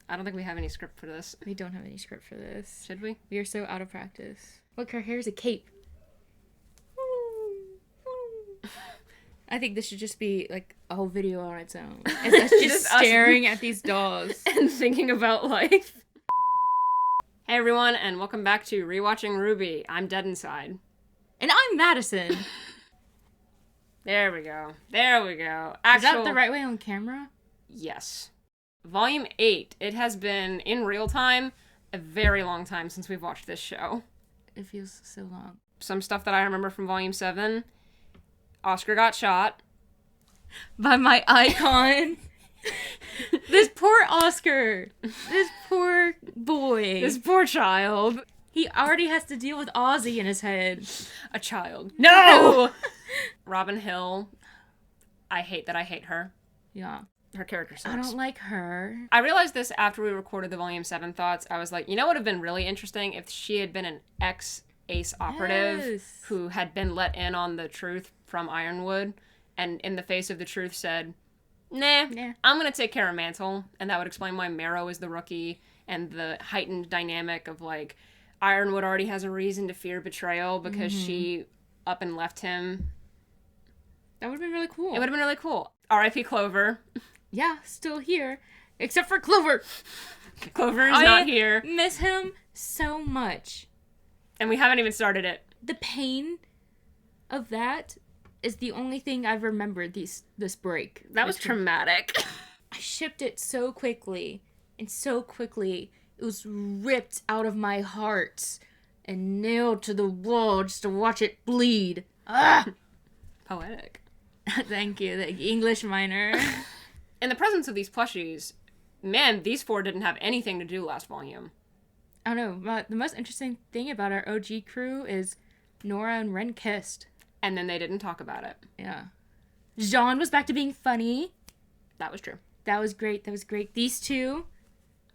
I don't think we have any script for this. We don't have any script for this. Should we? We are so out of practice. Look, her hair's a cape. I think this should just be, like, a whole video on its own. It's us just staring at these dolls. And thinking about life. Hey everyone, and welcome back to Rewatching RWBY. I'm dead inside. And I'm Madison. There we go. There we go. Is that the right way on camera? Yes. Volume 8. It has been, in real time, a very long time since we've watched this show. It feels so long. Some stuff that I remember from Volume 7. Oscar got shot. By my icon. This poor Oscar. This poor boy. This poor child. He already has to deal with Ozzy in his head. A child. No! Robin Hill. I hate that I hate her. Yeah. Her character sucks. I don't like her. I realized this after we recorded the Volume 7 thoughts. I was like, you know what would have been really interesting if she had been an ex-ace operative who had been let in on the truth from Ironwood and in the face of the truth said, nah. I'm going to take care of Mantle. And that would explain why Marrow is the rookie and the heightened dynamic of, like, Ironwood already has a reason to fear betrayal because she up and left him. That would have been really cool. It would have been really cool. R.I.P. Clover. Yeah, still here. Except for Clover. Clover is not here. I miss him so much. And we haven't even started it. The pain of that is the only thing I've remembered this break. That was traumatic. I shipped it so quickly. And so quickly, it was ripped out of my heart and nailed to the wall just to watch it bleed. Ah! Poetic. Thank you, the English minor. In the presence of these plushies, man, these four didn't have anything to do last volume. I don't know, but the most interesting thing about our OG crew is Nora and Ren kissed. And then they didn't talk about it. Yeah. Jean was back to being funny. That was true. That was great. These two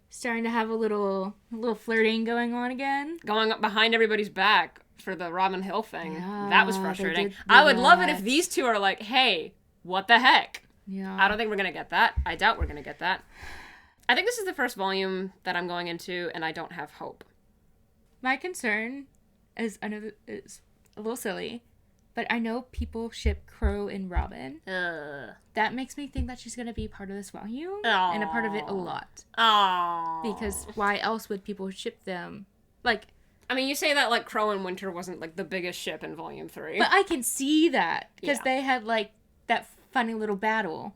starting to have a little flirting going on again. Going up behind everybody's back for the Robin Hill thing. Yeah, that was frustrating. I would love it if these two are like, hey, what the heck? Yeah. I don't think we're going to get that. I doubt we're going to get that. I think this is the first volume that I'm going into, and I don't have hope. My concern is, I know it's a little silly, but I know people ship Crow and Robin. That makes me think that she's going to be part of this volume, and a part of it a lot. Because why else would people ship them? Like, I mean, you say that like Crow and Winter wasn't like the biggest ship in Volume 3. But I can see that, because they had like that funny little battle.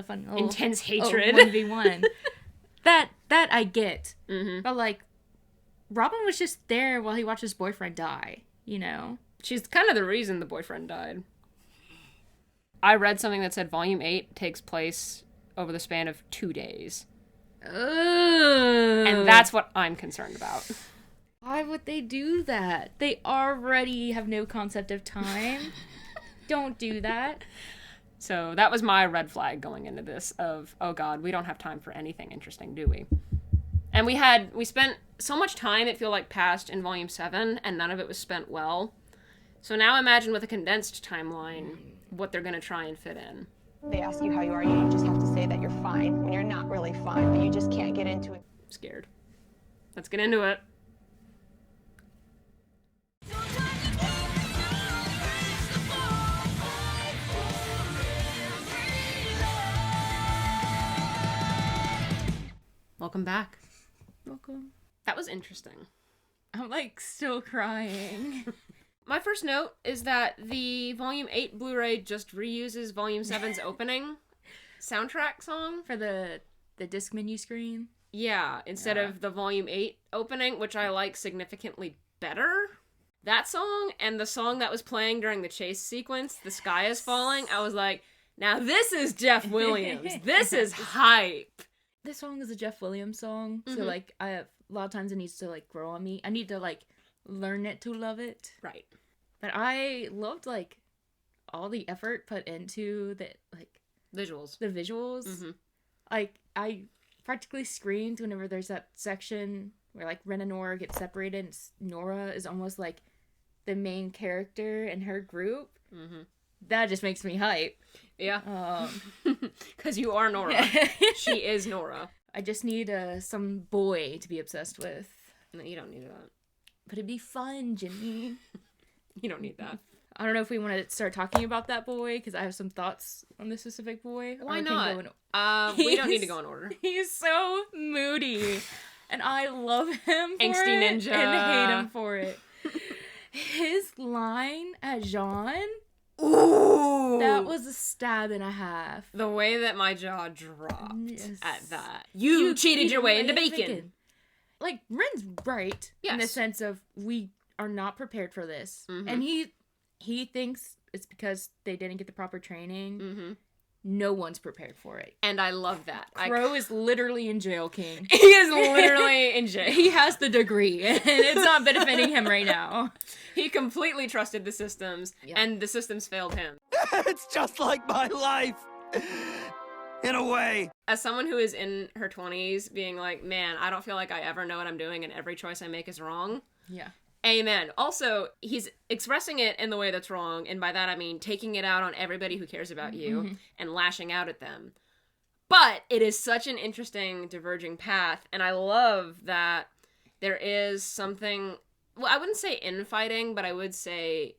Fun little, intense hatred. 1v1. That I get. Mm-hmm. But like, Robin was just there while he watched his boyfriend die, you know? She's kind of the reason the boyfriend died. I read something that said Volume 8 takes place over the span of 2 days. Ugh. And that's what I'm concerned about. Why would they do that? They already have no concept of time. Don't do that. So that was my red flag going into this of, oh God, we don't have time for anything interesting, do we? And we spent so much time, it feel like, passed in Volume 7, and none of it was spent well. So now imagine with a condensed timeline what they're going to try and fit in. They ask you how you are, you just have to say that you're fine when you're not really fine, but you just can't get into it. I'm scared. Let's get into it. Welcome back. Welcome. That was interesting. I'm like still crying. My first note is that the Volume 8 Blu-ray just reuses Volume 7's opening soundtrack song. For the disc menu screen? Yeah, instead of the Volume 8 opening, which I like significantly better. That song and the song that was playing during the chase sequence, The Sky is Falling, I was like, now this is Jeff Williams. This is hype. This song is a Jeff Williams song, so like a lot of times it needs to like grow on me. I need to like learn it to love it. Right. But I loved like all the effort put into the like visuals. The visuals. Mm-hmm. Like I practically screamed whenever there's that section where like Ren and Nora get separated and Nora is almost like the main character in her group. Mm-hmm. That just makes me hype. Yeah. Because you are Nora. She is Nora. I just need some boy to be obsessed with. No, you don't need that. But it'd be fun, Jimmy. You don't need that. I don't know if we want to start talking about that boy, because I have some thoughts on this specific boy. Why not? We don't need to go in order. He's so moody. And I love him for Angsty it. ninja. And hate him for it. His line at Jean... Ooh! That was a stab and a half. The way that my jaw dropped at that. You cheated your way into bacon. Like, Ren's right in the Yes. sense of we are not prepared for this. Mm-hmm. And he thinks it's because they didn't get the proper training. Mm-hmm. No one's prepared for it. And I love that. Crow is literally in jail, King. He is literally in jail. He has the degree, and it's not benefiting him right now. He completely trusted the systems, and the systems failed him. It's just like my life. In a way. As someone who is in her 20s, being like, man, I don't feel like I ever know what I'm doing, and every choice I make is wrong. Yeah. Amen. Also, he's expressing it in the way that's wrong, and by that I mean taking it out on everybody who cares about you and lashing out at them. But it is such an interesting diverging path, and I love that there is something, well, I wouldn't say infighting, but I would say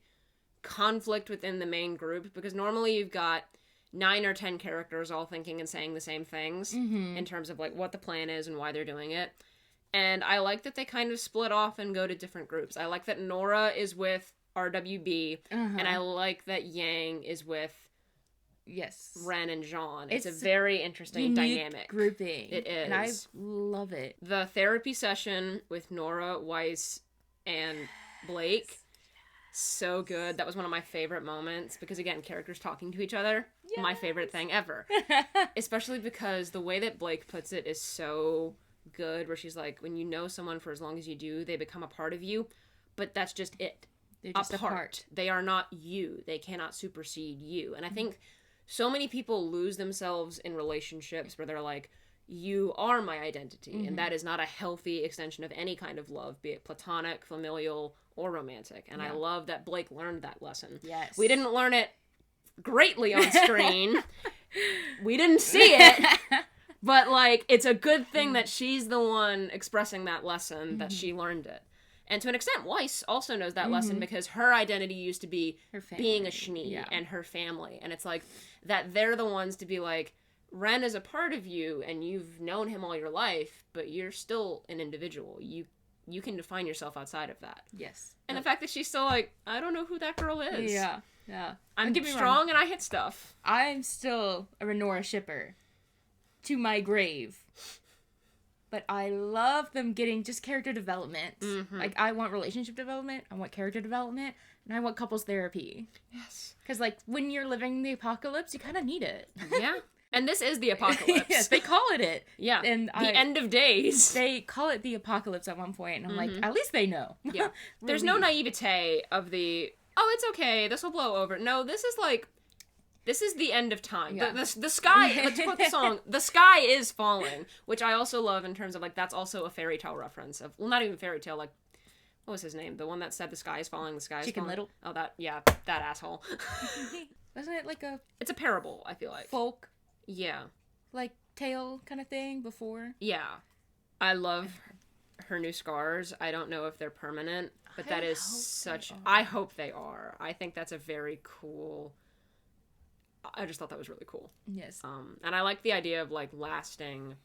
conflict within the main group, because normally you've got 9 or 10 characters all thinking and saying the same things in terms of like what the plan is and why they're doing it. And I like that they kind of split off and go to different groups. I like that Nora is with RWB, and I like that Yang is with Ren and Jean. It's a very interesting dynamic grouping. It is. And I love it. The therapy session with Nora, Weiss, and Blake, so good. That was one of my favorite moments, because again, characters talking to each other, my favorite thing ever. Especially because the way that Blake puts it is so good, where she's like, when you know someone for as long as you do, they become a part of you, but that's just it. They're just a part. They are not you. They cannot supersede you. And I think so many people lose themselves in relationships where they're like, you are my identity, and that is not a healthy extension of any kind of love, be it platonic, familial, or romantic. And I love that Blake learned that lesson. Yes. We didn't learn it greatly on screen. We didn't see it. But, like, it's a good thing that she's the one expressing that lesson, that she learned it. And to an extent, Weiss also knows that lesson, because her identity used to be being a Schnee and her family. And it's like, that they're the ones to be like, Ren is a part of you, and you've known him all your life, but you're still an individual. You can define yourself outside of that. Yes. And the fact that she's still like, I don't know who that girl is. Yeah. I'm strong and I hit stuff. I'm still a Renora shipper. To my grave. But I love them getting just character development. Like, I want relationship development, I want character development, and I want couples therapy. Yes. Because, like, when you're living the apocalypse, you kind of need it. Yeah. And this is the apocalypse. Yes, they call it. Yeah. And the end of days. They call it the apocalypse at one point, and I'm like, at least they know. Yeah. There's no naivete of the, oh, it's okay, this will blow over. No, this is like, this is the end of time. Yeah. The sky, let's quote the song, the sky is falling, which I also love in terms of, like, that's also a fairy tale reference of, well, not even fairy tale, like, what was his name? The one that said the sky is falling, the sky is Chicken falling. Little? Oh, that asshole. Wasn't it like a... It's a parable, I feel like. Folk? Yeah. Like, tale kind of thing before? Yeah. I love her new scars. I don't know if they're permanent, but that is such... I hope they are. I think that's a very cool... I just thought that was really cool. Yes. And I like the idea of, like, lasting...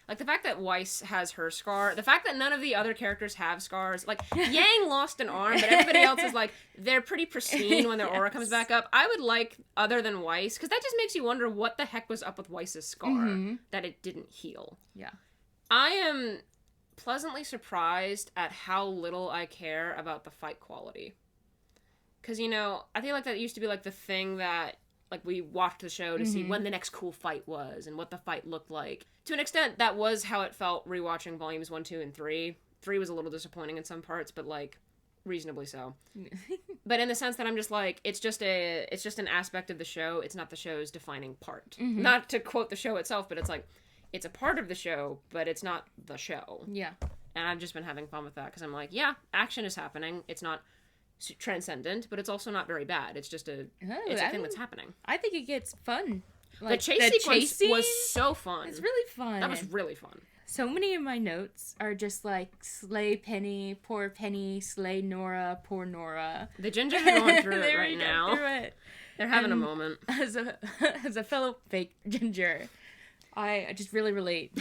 Like, the fact that Weiss has her scar, the fact that none of the other characters have scars, like, Yang lost an arm, but everybody else is, like, they're pretty pristine when their aura comes back up. I would like, other than Weiss, because that just makes you wonder what the heck was up with Weiss's scar, that it didn't heal. Yeah. I am pleasantly surprised at how little I care about the fight quality. Because, you know, I feel like that used to be, like, the thing that... Like, we watched the show to see when the next cool fight was and what the fight looked like. To an extent, that was how it felt rewatching volumes 1, 2, and 3. 3 was a little disappointing in some parts, but, like, reasonably so. But in the sense that I'm just like, it's just an aspect of the show. It's not the show's defining part. Not to quote the show itself, but it's like, it's a part of the show, but it's not the show. Yeah. And I've just been having fun with that because I'm like, yeah, action is happening. It's not transcendent, but it's also not very bad. It's just a thing that's happening. I think it gets fun. Like, the chase sequence was so fun. It's really fun. That was really fun. So many of my notes are just like, slay Penny, poor Penny, slay Nora, poor Nora. The gingers are going through it right now. Through it. They're having a moment. As a fellow fake ginger, I just really relate.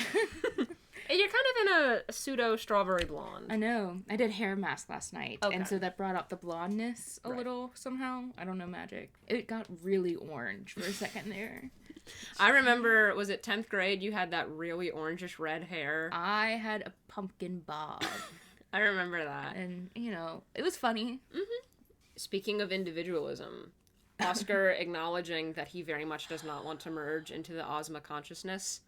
You're kind of in a pseudo strawberry blonde. I know. I did hair mask last night, Okay. and so that brought out the blondness a little somehow. I don't know magic. It got really orange for a second there. I remember, was it 10th grade? You had that really orangish red hair. I had a pumpkin bob. I remember that. And, you know, it was funny. Mm-hmm. Speaking of individualism, Oscar acknowledging that he very much does not want to merge into the Ozma consciousness.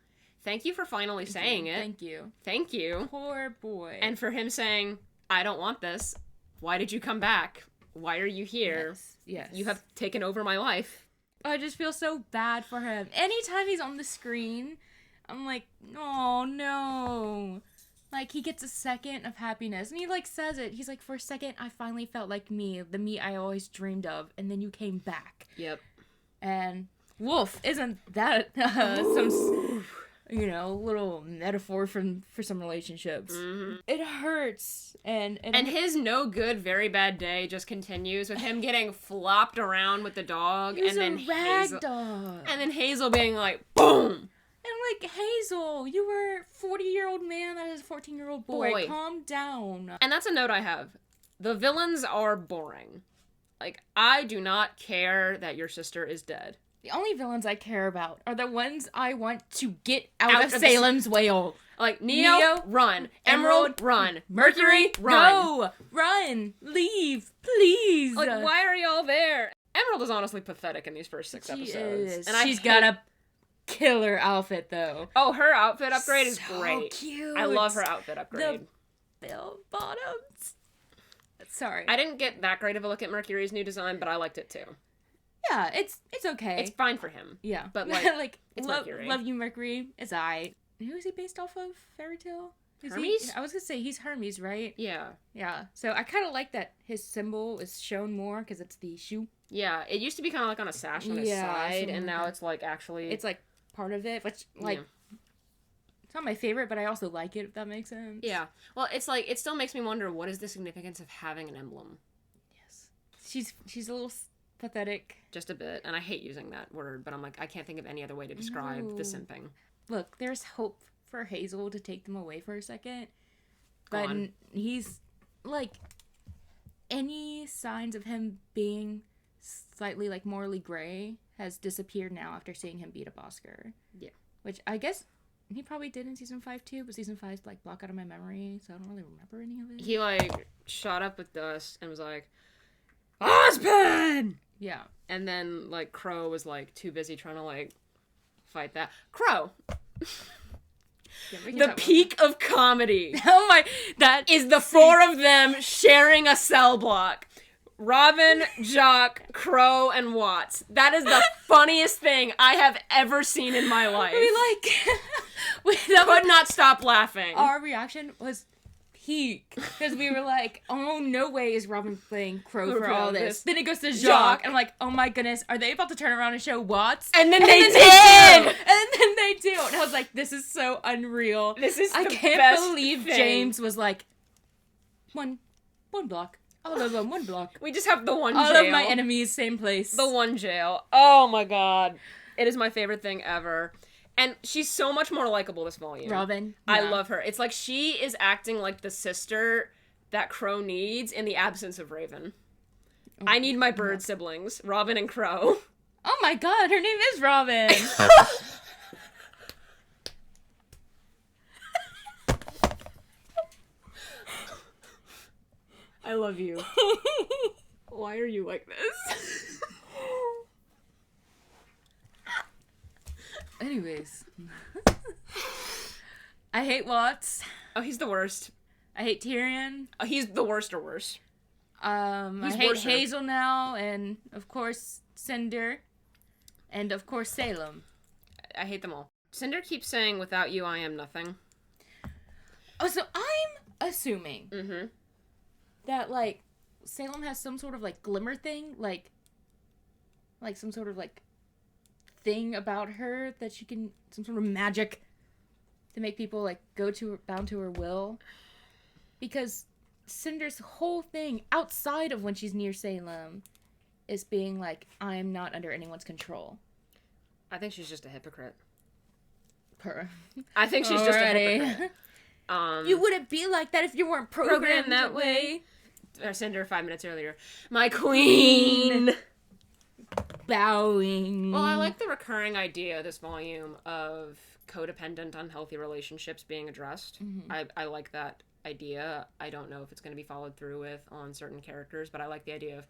Thank you for finally saying it. Thank you. Thank you. Poor boy. And for him saying, I don't want this. Why did you come back? Why are you here? Yes. You have taken over my life. I just feel so bad for him. Anytime he's on the screen, I'm like, oh no. Like, he gets a second of happiness. And he, like, says it. He's like, for a second, I finally felt like me. The me I always dreamed of. And then you came back. Yep. And, woof, isn't that some, you know, little metaphor for some relationships? Mm-hmm. It hurts. And his no good, very bad day just continues with him getting flopped around with the dog. He's and then a rag Hazel, dog. And then Hazel being like, boom! And like, Hazel, you were a 40-year-old man that is a 14-year-old boy. Calm down. And that's a note I have. The villains are boring. Like, I do not care that your sister is dead. The only villains I care about are the ones I want to get out of Salem's whale. Like, Neo, run. Emerald, run. Mercury, run. Go! Run! Leave! Please! Like, why are y'all there? Emerald is honestly pathetic in these first 6 episodes. Is. And she's got a killer outfit, though. Oh, her outfit upgrade is so great. Cute. I love her outfit upgrade. The bell bottoms. Sorry. I didn't get that great of a look at Mercury's new design, but I liked it too. Yeah, it's okay. It's fine for him. Yeah. But like, like it's Mercury. Love you, Mercury. It's I. Who is he based off of? Fairy Tale? Hermes? I was gonna say he's Hermes, right? Yeah. Yeah. So I kind of like that his symbol is shown more because it's the shoe. Yeah, it used to be kind of like on a sash on his side, and now it's like actually... It's like part of it, which like... Yeah. It's not my favorite, but I also like it, if that makes sense. Yeah. Well, it's like, it still makes me wonder, what is the significance of having an emblem? Yes. She's a little pathetic. Just a bit, and I hate using that word, but I'm like, I can't think of any other way to describe the simping. Look, there's hope for Hazel to take them away for a second, but he's, like, any signs of him being slightly, like, morally gray has disappeared now after seeing him beat up Oscar. Yeah. Which I guess he probably did in season 5 too, but season 5's like blocked out of my memory, so I don't really remember any of it. He like shot up with dust and was like, Ospen! Yeah. And then like Crow was like too busy trying to like fight that. Crow! The peak of comedy. Oh my, that is the four of them sharing a cell block. Robin, Jock, Crow, and Watts. That is the funniest thing I have ever seen in my life. We could not stop laughing. Our reaction was peak because we were like, "Oh, no way is Robin playing Crow for all this." Then it goes to Jock, and I'm like, "Oh my goodness, are they about to turn around and show Watts?" And then they did. And then they do, and I was like, "This is so unreal. This is I can't believe James was like one block." All of them, one block. We just have the one jail. All of my enemies, same place. The one jail. Oh my god. It is my favorite thing ever. And she's so much more likable this volume. Robin. Yeah. I love her. It's like she is acting like the sister that Crow needs in the absence of Raven. Oh, I need my bird siblings, Robin and Crow. Oh my god, her name is Robin. I love you. Why are you like this? Anyways. I hate Watts. Oh, he's the worst. I hate Tyrion. Oh, he's the worst or worse. I hate Hazel now, and of course Cinder, and of course Salem. I hate them all. Cinder keeps saying, "Without you, I am nothing." Oh, so I'm assuming that, like, Salem has some sort of, like, glimmer thing, like some sort of, like, thing about her that she can, some sort of magic to make people, like, bound to her will. Because Cinder's whole thing, outside of when she's near Salem, is being like, I'm not under anyone's control. I think she's just a hypocrite. Her. I think she's just a hypocrite. You wouldn't be like that if you weren't programmed that way. Or Cinder 5 minutes earlier. My queen! Bowing. Well, I like the recurring idea of this volume of codependent, unhealthy relationships being addressed. Mm-hmm. I like that idea. I don't know if it's going to be followed through with on certain characters, but I like the idea of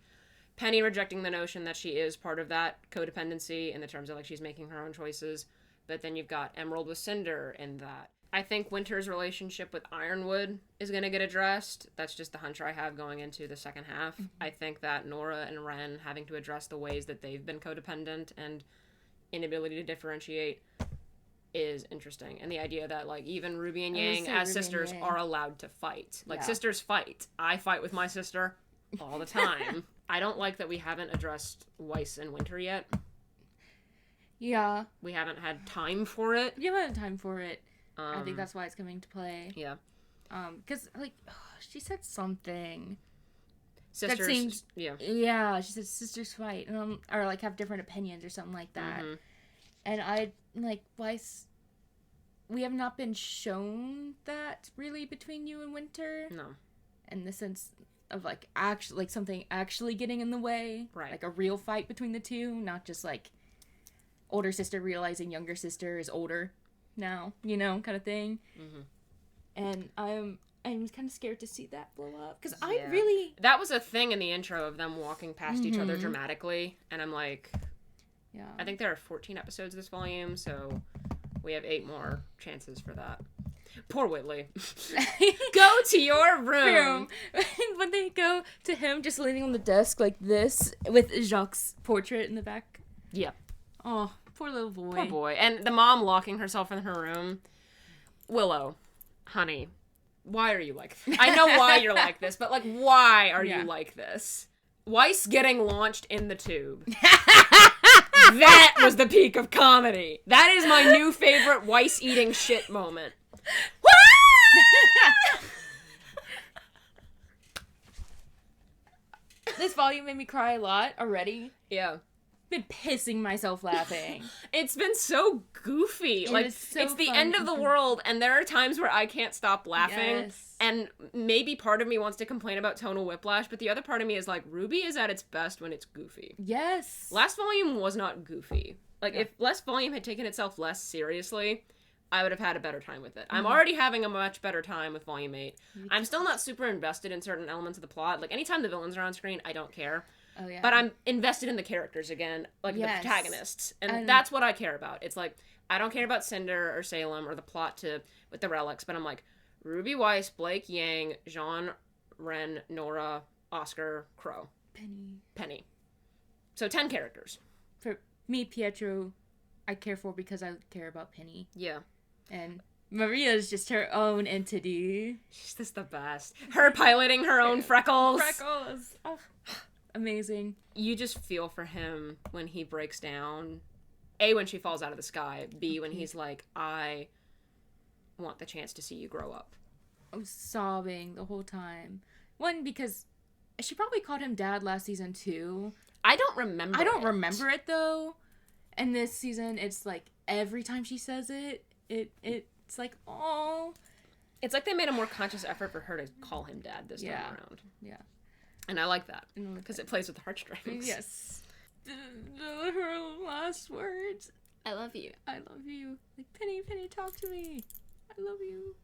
Penny rejecting the notion that she is part of that codependency in the terms of, like, she's making her own choices. But then you've got Emerald with Cinder in that. I think Winter's relationship with Ironwood is going to get addressed. That's just the hunch I have going into the second half. Mm-hmm. I think that Nora and Ren having to address the ways that they've been codependent and inability to differentiate is interesting. And the idea that, like, even Ruby and Yang as sisters are allowed to fight. Like, sisters fight. I fight with my sister all the time. I don't like that we haven't addressed Weiss and Winter yet. Yeah. We haven't had time for it. You haven't had time for it. I think that's why it's coming to play. Yeah. Because, like, she said something. Sisters. That seems, yeah. Yeah, she said sisters fight. Or, like, have different opinions or something like that. Mm-hmm. And I, like, Weiss, we have not been shown that, really, between you and Winter. No. In the sense of, like, actually, like, something actually getting in the way. Right. Like a real fight between the two, not just, like, older sister realizing younger sister is older now, you know, kind of thing. Mm-hmm. And I'm kind of scared to see that blow up. Because I really... That was a thing in the intro of them walking past each other dramatically. And I'm like... Yeah. I think there are 14 episodes of this volume, so we have 8 more chances for that. Poor Whitley. Go to your room. When they go to him just leaning on the desk like this with Jacques' portrait in the back. Yeah. Oh, poor little boy. Poor boy. And the mom locking herself in her room. Willow, honey, why are you like this? I know why you're like this, but, like, why are you like this? Weiss getting launched in the tube. That was the peak of comedy. That is my new favorite Weiss eating shit moment. This volume made me cry a lot already. Yeah. Been pissing myself laughing. It's been so goofy. It's the end of the world, and there are times where I can't stop laughing. Yes. And maybe part of me wants to complain about tonal whiplash, but the other part of me is like, RWBY is at its best when it's goofy. Yes. Last volume was not goofy. Like, if last volume had taken itself less seriously, I would have had a better time with it. I'm already having a much better time with Volume 8. I'm still not super invested in certain elements of the plot. Like, anytime the villains are on screen, I don't care. Oh, yeah. But I'm invested in the characters again, like the protagonists. And that's what I care about. It's like, I don't care about Cinder or Salem or the plot with the relics, but I'm like, RWBY, Weiss, Blake, Yang, Jean, Ren, Nora, Oscar, Crow. Penny. So 10 characters. For me, Pietro, I care for because I care about Penny. Yeah. And Maria's just her own entity. She's just the best. Her piloting her own freckles. Freckles. Oh, amazing. You just feel for him when he breaks down. A, when she falls out of the sky. B, when he's like, I want the chance to see you grow up. I was sobbing the whole time. One, because she probably called him dad last season too. I don't remember it though. And this season, it's like every time she says it, it's like, oh. It's like they made a more conscious effort for her to call him dad this time around. Yeah. And I like that. Because it plays with heartstrings. Yes. Her last words. I love you. I love you. Like, Penny, talk to me. I love you.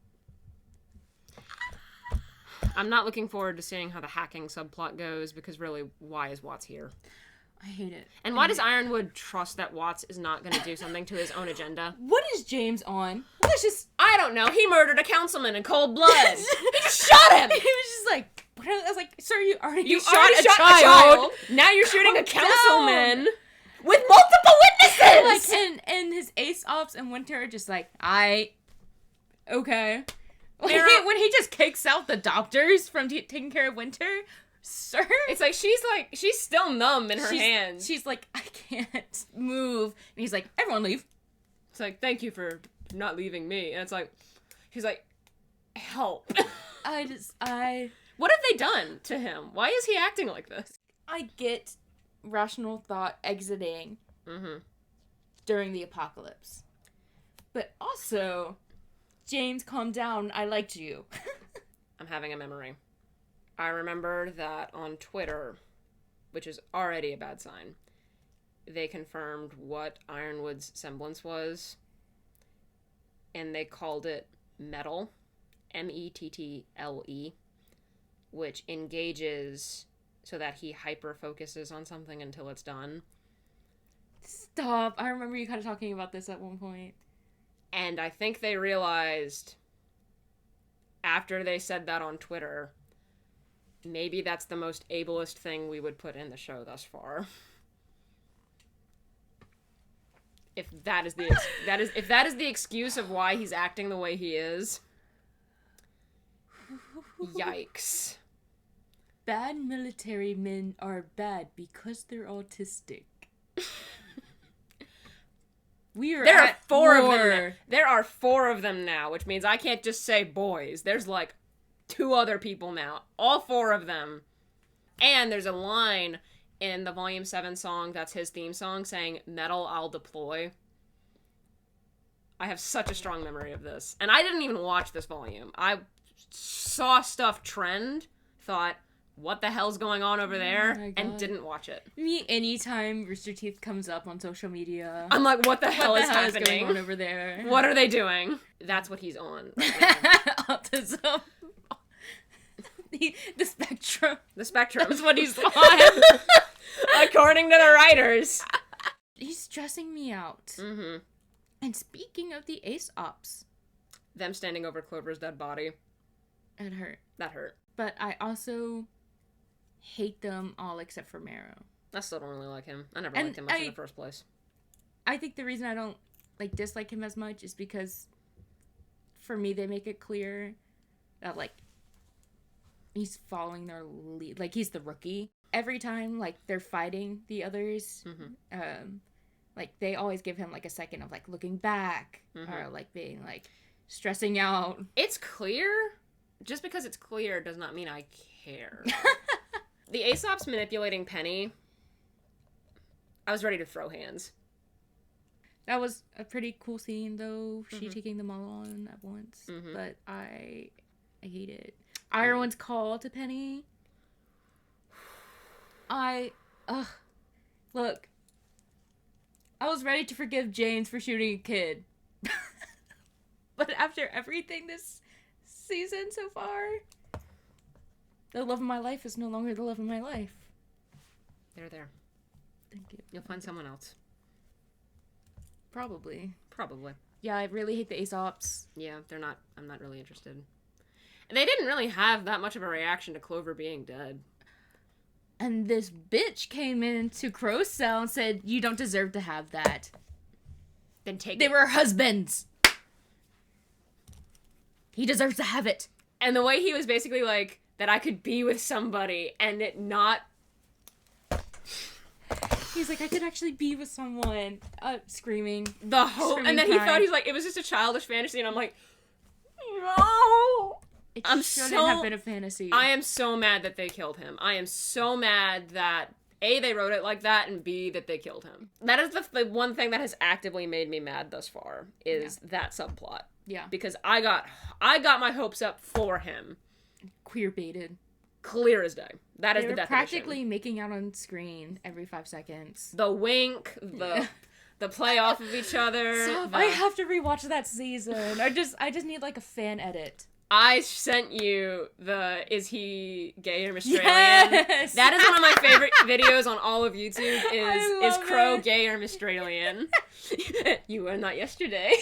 I'm not looking forward to seeing how the hacking subplot goes, because really, why is Watts here? I hate it. And why does Ironwood trust that Watts is not going to do something to his own agenda? What is James on? Let's just... I don't know. He murdered a councilman in cold blood. He just shot him. He was just like... What? I was like, sir, you already shot a child. Now you're shooting a councilman with multiple witnesses. Like, and his ace ops and Winter are just like, okay. When he just kicks out the doctors from taking care of Winter... Sir? It's like, she's still numb in her hands. She's like, I can't move. And he's like, everyone leave. It's like, thank you for not leaving me. And it's like, he's like, help. What have they done to him? Why is he acting like this? I get rational thought exiting during the apocalypse. But also, James, calm down. I liked you. I'm having a memory. I remember that on Twitter, which is already a bad sign, they confirmed what Ironwood's semblance was, and they called it mettle, mettle, which engages so that he hyper-focuses on something until it's done. Stop. I remember you kind of talking about this at one point. And I think they realized, after they said that on Twitter, maybe that's the most ableist thing we would put in the show thus far. If that is the excuse of why he's acting the way he is. Yikes. Bad military men are bad because they're autistic. There are 4 of them. There are 4 of them now, which means I can't just say boys. There's like 2 other people now. All 4 of them. And there's a line in the Volume 7 song that's his theme song saying, "Metal, I'll deploy." I have such a strong memory of this. And I didn't even watch this volume. I saw stuff trend, thought, what the hell's going on over there? And didn't watch it. Me, anytime Rooster Teeth comes up on social media, I'm like, what the hell is happening? Going on over there? What are they doing? That's what he's on right now. Autism. The spectrum. The spectrum. That's what he's on. According to the writers. He's stressing me out. Mm-hmm. And speaking of the Ace Ops. Them standing over Clover's dead body. It hurt. That hurt. But I also hate them all except for Marrow. I still don't really like him. I never liked him much in the first place. I think the reason I don't dislike him as much is because for me they make it clear that he's following their lead. Like he's the rookie. Every time they're fighting the others, they always give him a second of looking back or being stressing out. It's clear. Just because it's clear does not mean I care. The Aesop's manipulating Penny, I was ready to throw hands. That was a pretty cool scene, though. She taking them all on at once. But I hate it. Ironwood's call to Penny. Look. I was ready to forgive James for shooting a kid. But after everything this season so far, the love of my life is no longer the love of my life. They're there. Thank you. You'll find someone else. Probably. Yeah, I really hate the Aesops. Yeah, I'm not really interested. And they didn't really have that much of a reaction to Clover being dead. And this bitch came into Crow's cell and said, "You don't deserve to have that." Then take it. They were husbands. He deserves to have it. And the way he was basically that I could be with somebody and it not... He's like, I could actually be with someone. Screaming. The hope. And then he thought it was just a childish fantasy. And I'm like, no. It shouldn't have been a fantasy. I am so mad that they killed him. I am so mad that A, they wrote it like that, and B, that they killed him. That is the one thing that has actively made me mad thus far, is that subplot. Yeah. Because I got my hopes up for him. Queer baited. Clear as day. That is the definition. They were practically making out on screen every 5 seconds. The wink, the play off of each other. Stop. I have to rewatch that season. I just need a fan edit. I sent you is he gay or Australian? Yes! That is one of my favorite videos on all of YouTube is Crow gay or Australian? You were not yesterday.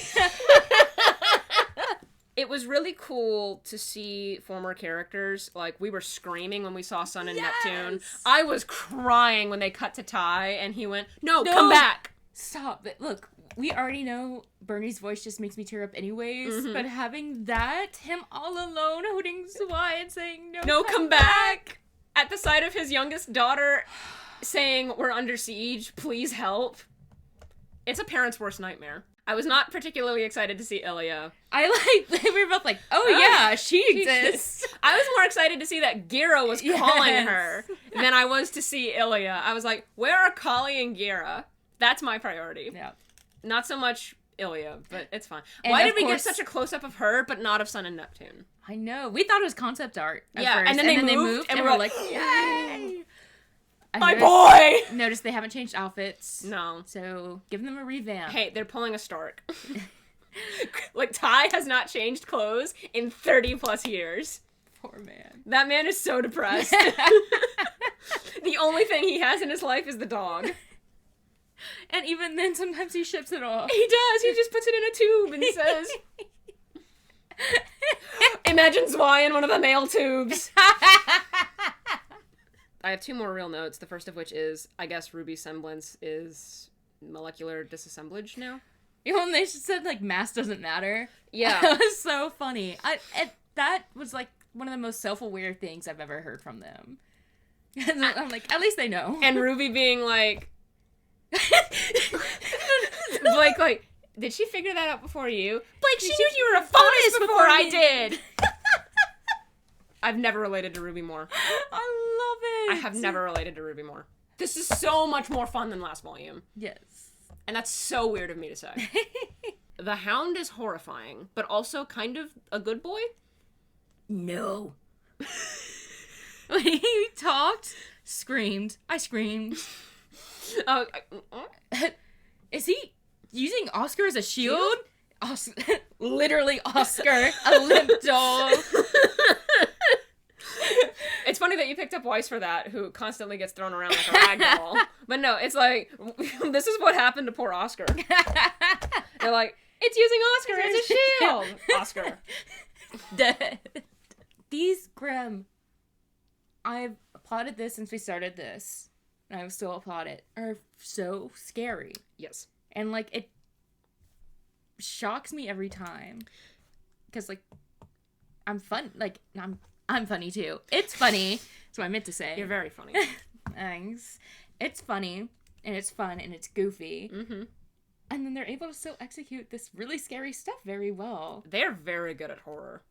It was really cool to see former characters. We were screaming when we saw Sun and Neptune. I was crying when they cut to Ty and he went, no, come back. Stop it. Look, we already know Bernie's voice just makes me tear up anyways, but having him all alone holding Zwei and saying, no, come back. At the sight of his youngest daughter saying, we're under siege, please help. It's a parent's worst nightmare. I was not particularly excited to see Ilya. We were both like, oh yeah, she exists. I was more excited to see that Gira was calling her than I was to see Ilya. I was like, where are Kali and Gira? That's my priority. Yeah. Not so much Ilya, but it's fine. And why did we get such a close-up of her, but not of Sun and Neptune? I know. We thought it was concept art at yeah, first. And then they moved, and we're like, yay! My boy! Notice they haven't changed outfits. No. So, give them a revamp. Hey, they're pulling a Stark. Like, Ty has not changed clothes in 30 plus years. Poor man. That man is so depressed. The only thing he has in his life is the dog. And even then, sometimes he ships it off. He does. He just puts it in a tube and says, imagine Zwei in one of the mail tubes. I have 2 more real notes, the first of which is, I guess RWBY's semblance is molecular disassemblage now. You know, when they said, like, mass doesn't matter? Yeah. That was so funny. That was, like, one of the most self-aware things I've ever heard from them. I'm like, at least they know. And RWBY being like... Blake, like, did she figure that out before you? Blake, she knew you were a phonist before I did! I've never related to RWBY more. I love it. I have never related to RWBY more. This is so much more fun than last volume. Yes. And that's so weird of me to say. The Hound is horrifying, but also kind of a good boy? No. When he talked, screamed. I screamed. Is he using Oscar as a shield? Literally Oscar, a limp doll. It's funny that you picked up Weiss for that, who constantly gets thrown around like a rag doll. But no, it's like, this is what happened to poor Oscar. They're like, it's using Oscar as a shield. Oscar. Dead. These Grimm, I've applauded this since we started this, and I will still applaud it, are so scary. Yes. And, like, it shocks me every time. Because, like, I'm funny, too. It's funny. That's what I meant to say. You're very funny. Thanks. It's funny, and it's fun, and it's goofy. Mm-hmm. And then they're able to still execute this really scary stuff very well. They're very good at horror.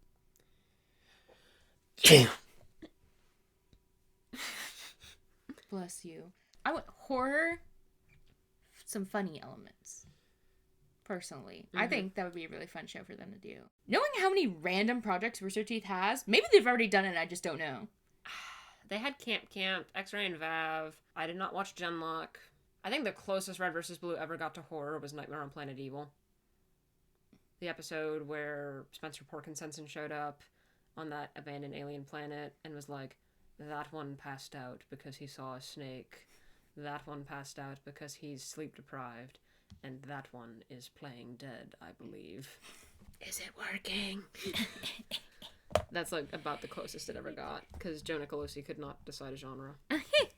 Bless you. I want horror, some funny elements. Personally. Mm-hmm. I think that would be a really fun show for them to do. Knowing how many random projects Rooster Teeth has, maybe they've already done it and I just don't know. They had Camp, X-Ray and Vav. I did not watch Genlock. I think the closest Red vs. Blue ever got to horror was Nightmare on Planet Evil. The episode where Spencer Porkinson showed up on that abandoned alien planet and was like, that one passed out because he saw a snake. That one passed out because he's sleep deprived. And that one is playing dead, I believe. Is it working? That's like about the closest it ever got, because Joe Nicolosi could not decide a genre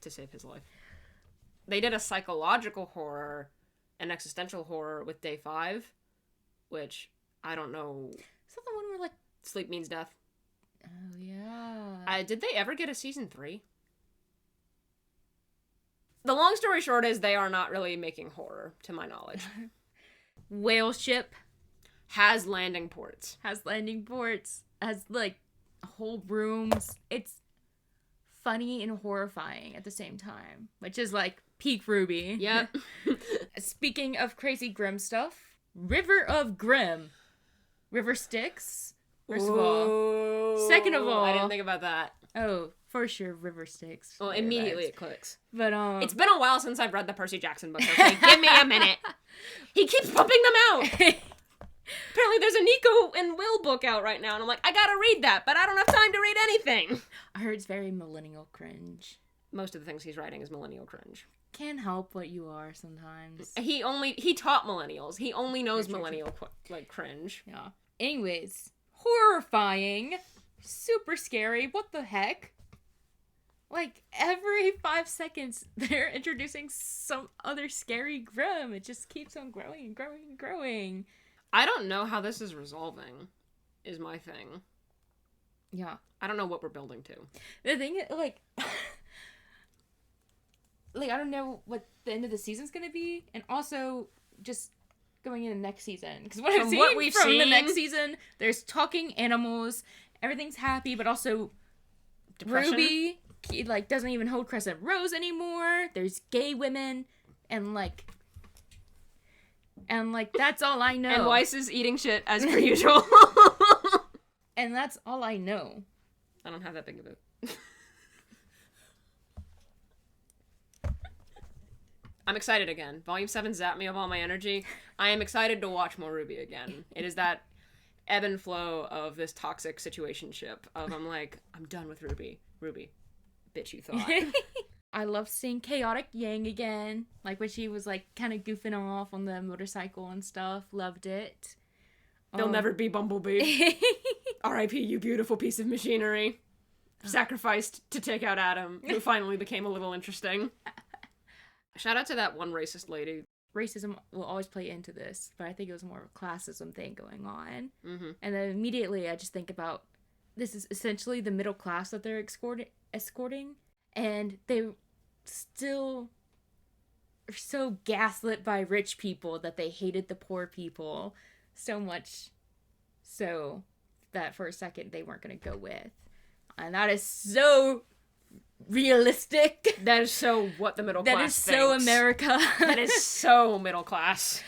to save his life. They did a psychological horror, an existential horror with Day 5, which I don't know. Is that the one where, like, sleep means death? Oh, yeah. Did they ever get a season 3? The long story short is they are not really making horror, to my knowledge. Whale Ship has landing ports. Has, like, whole rooms. It's funny and horrifying at the same time, which is, like, peak RWBY. Yep. Speaking of crazy Grimm stuff, River of Grimm. River Styx, first of all. Second of all... I didn't think about that. Oh, for sure, River Styx. Well, immediately it clicks. But, it's been a while since I've read the Percy Jackson book, okay? Give me a minute. He keeps pumping them out! Apparently there's a Nico and Will book out right now, and I'm like, I gotta read that, but I don't have time to read anything! I heard it's very millennial cringe. Most of the things he's writing is millennial cringe. Can't help what you are sometimes. He taught millennials. He only knows millennial, cringe. Yeah. Anyways, horrifying, super scary, what the heck? Like, every 5 seconds, they're introducing some other scary Grimm. It just keeps on growing and growing and growing. I don't know how this is resolving, is my thing. Yeah. I don't know what we're building to. The thing is, like, I don't know what the end of the season's gonna be, and also, just going in the next season. Because what I've From seen what we've from the seen- next season, there's talking animals, everything's happy, but also Depression. Ruby, like, doesn't even hold Crescent Rose anymore. There's gay women, and that's all I know. And Weiss is eating shit as per usual. And that's all I know. I don't have that big of a... I'm excited again. Volume 7 zapped me of all my energy. I am excited to watch more RWBY again. It is that ebb and flow of this toxic situationship of I'm like, I'm done with RWBY. RWBY. Bitch, you thought. I love seeing chaotic Yang again. Like when she was like kind of goofing off on the motorcycle and stuff. Loved it. They'll never be Bumblebee. R.I.P. you beautiful piece of machinery. Sacrificed to take out Adam, who finally became a little interesting. Shout out to that one racist lady. Racism will always play into this, but I think it was more of a classism thing going on. Mm-hmm. And then immediately I just think about, this is essentially the middle class that they're escorting, and they still are so gaslit by rich people that they hated the poor people so much so that for a second they weren't going to go with. And that is so realistic. That is so what the middle class That is so thinks. America. That is so middle class.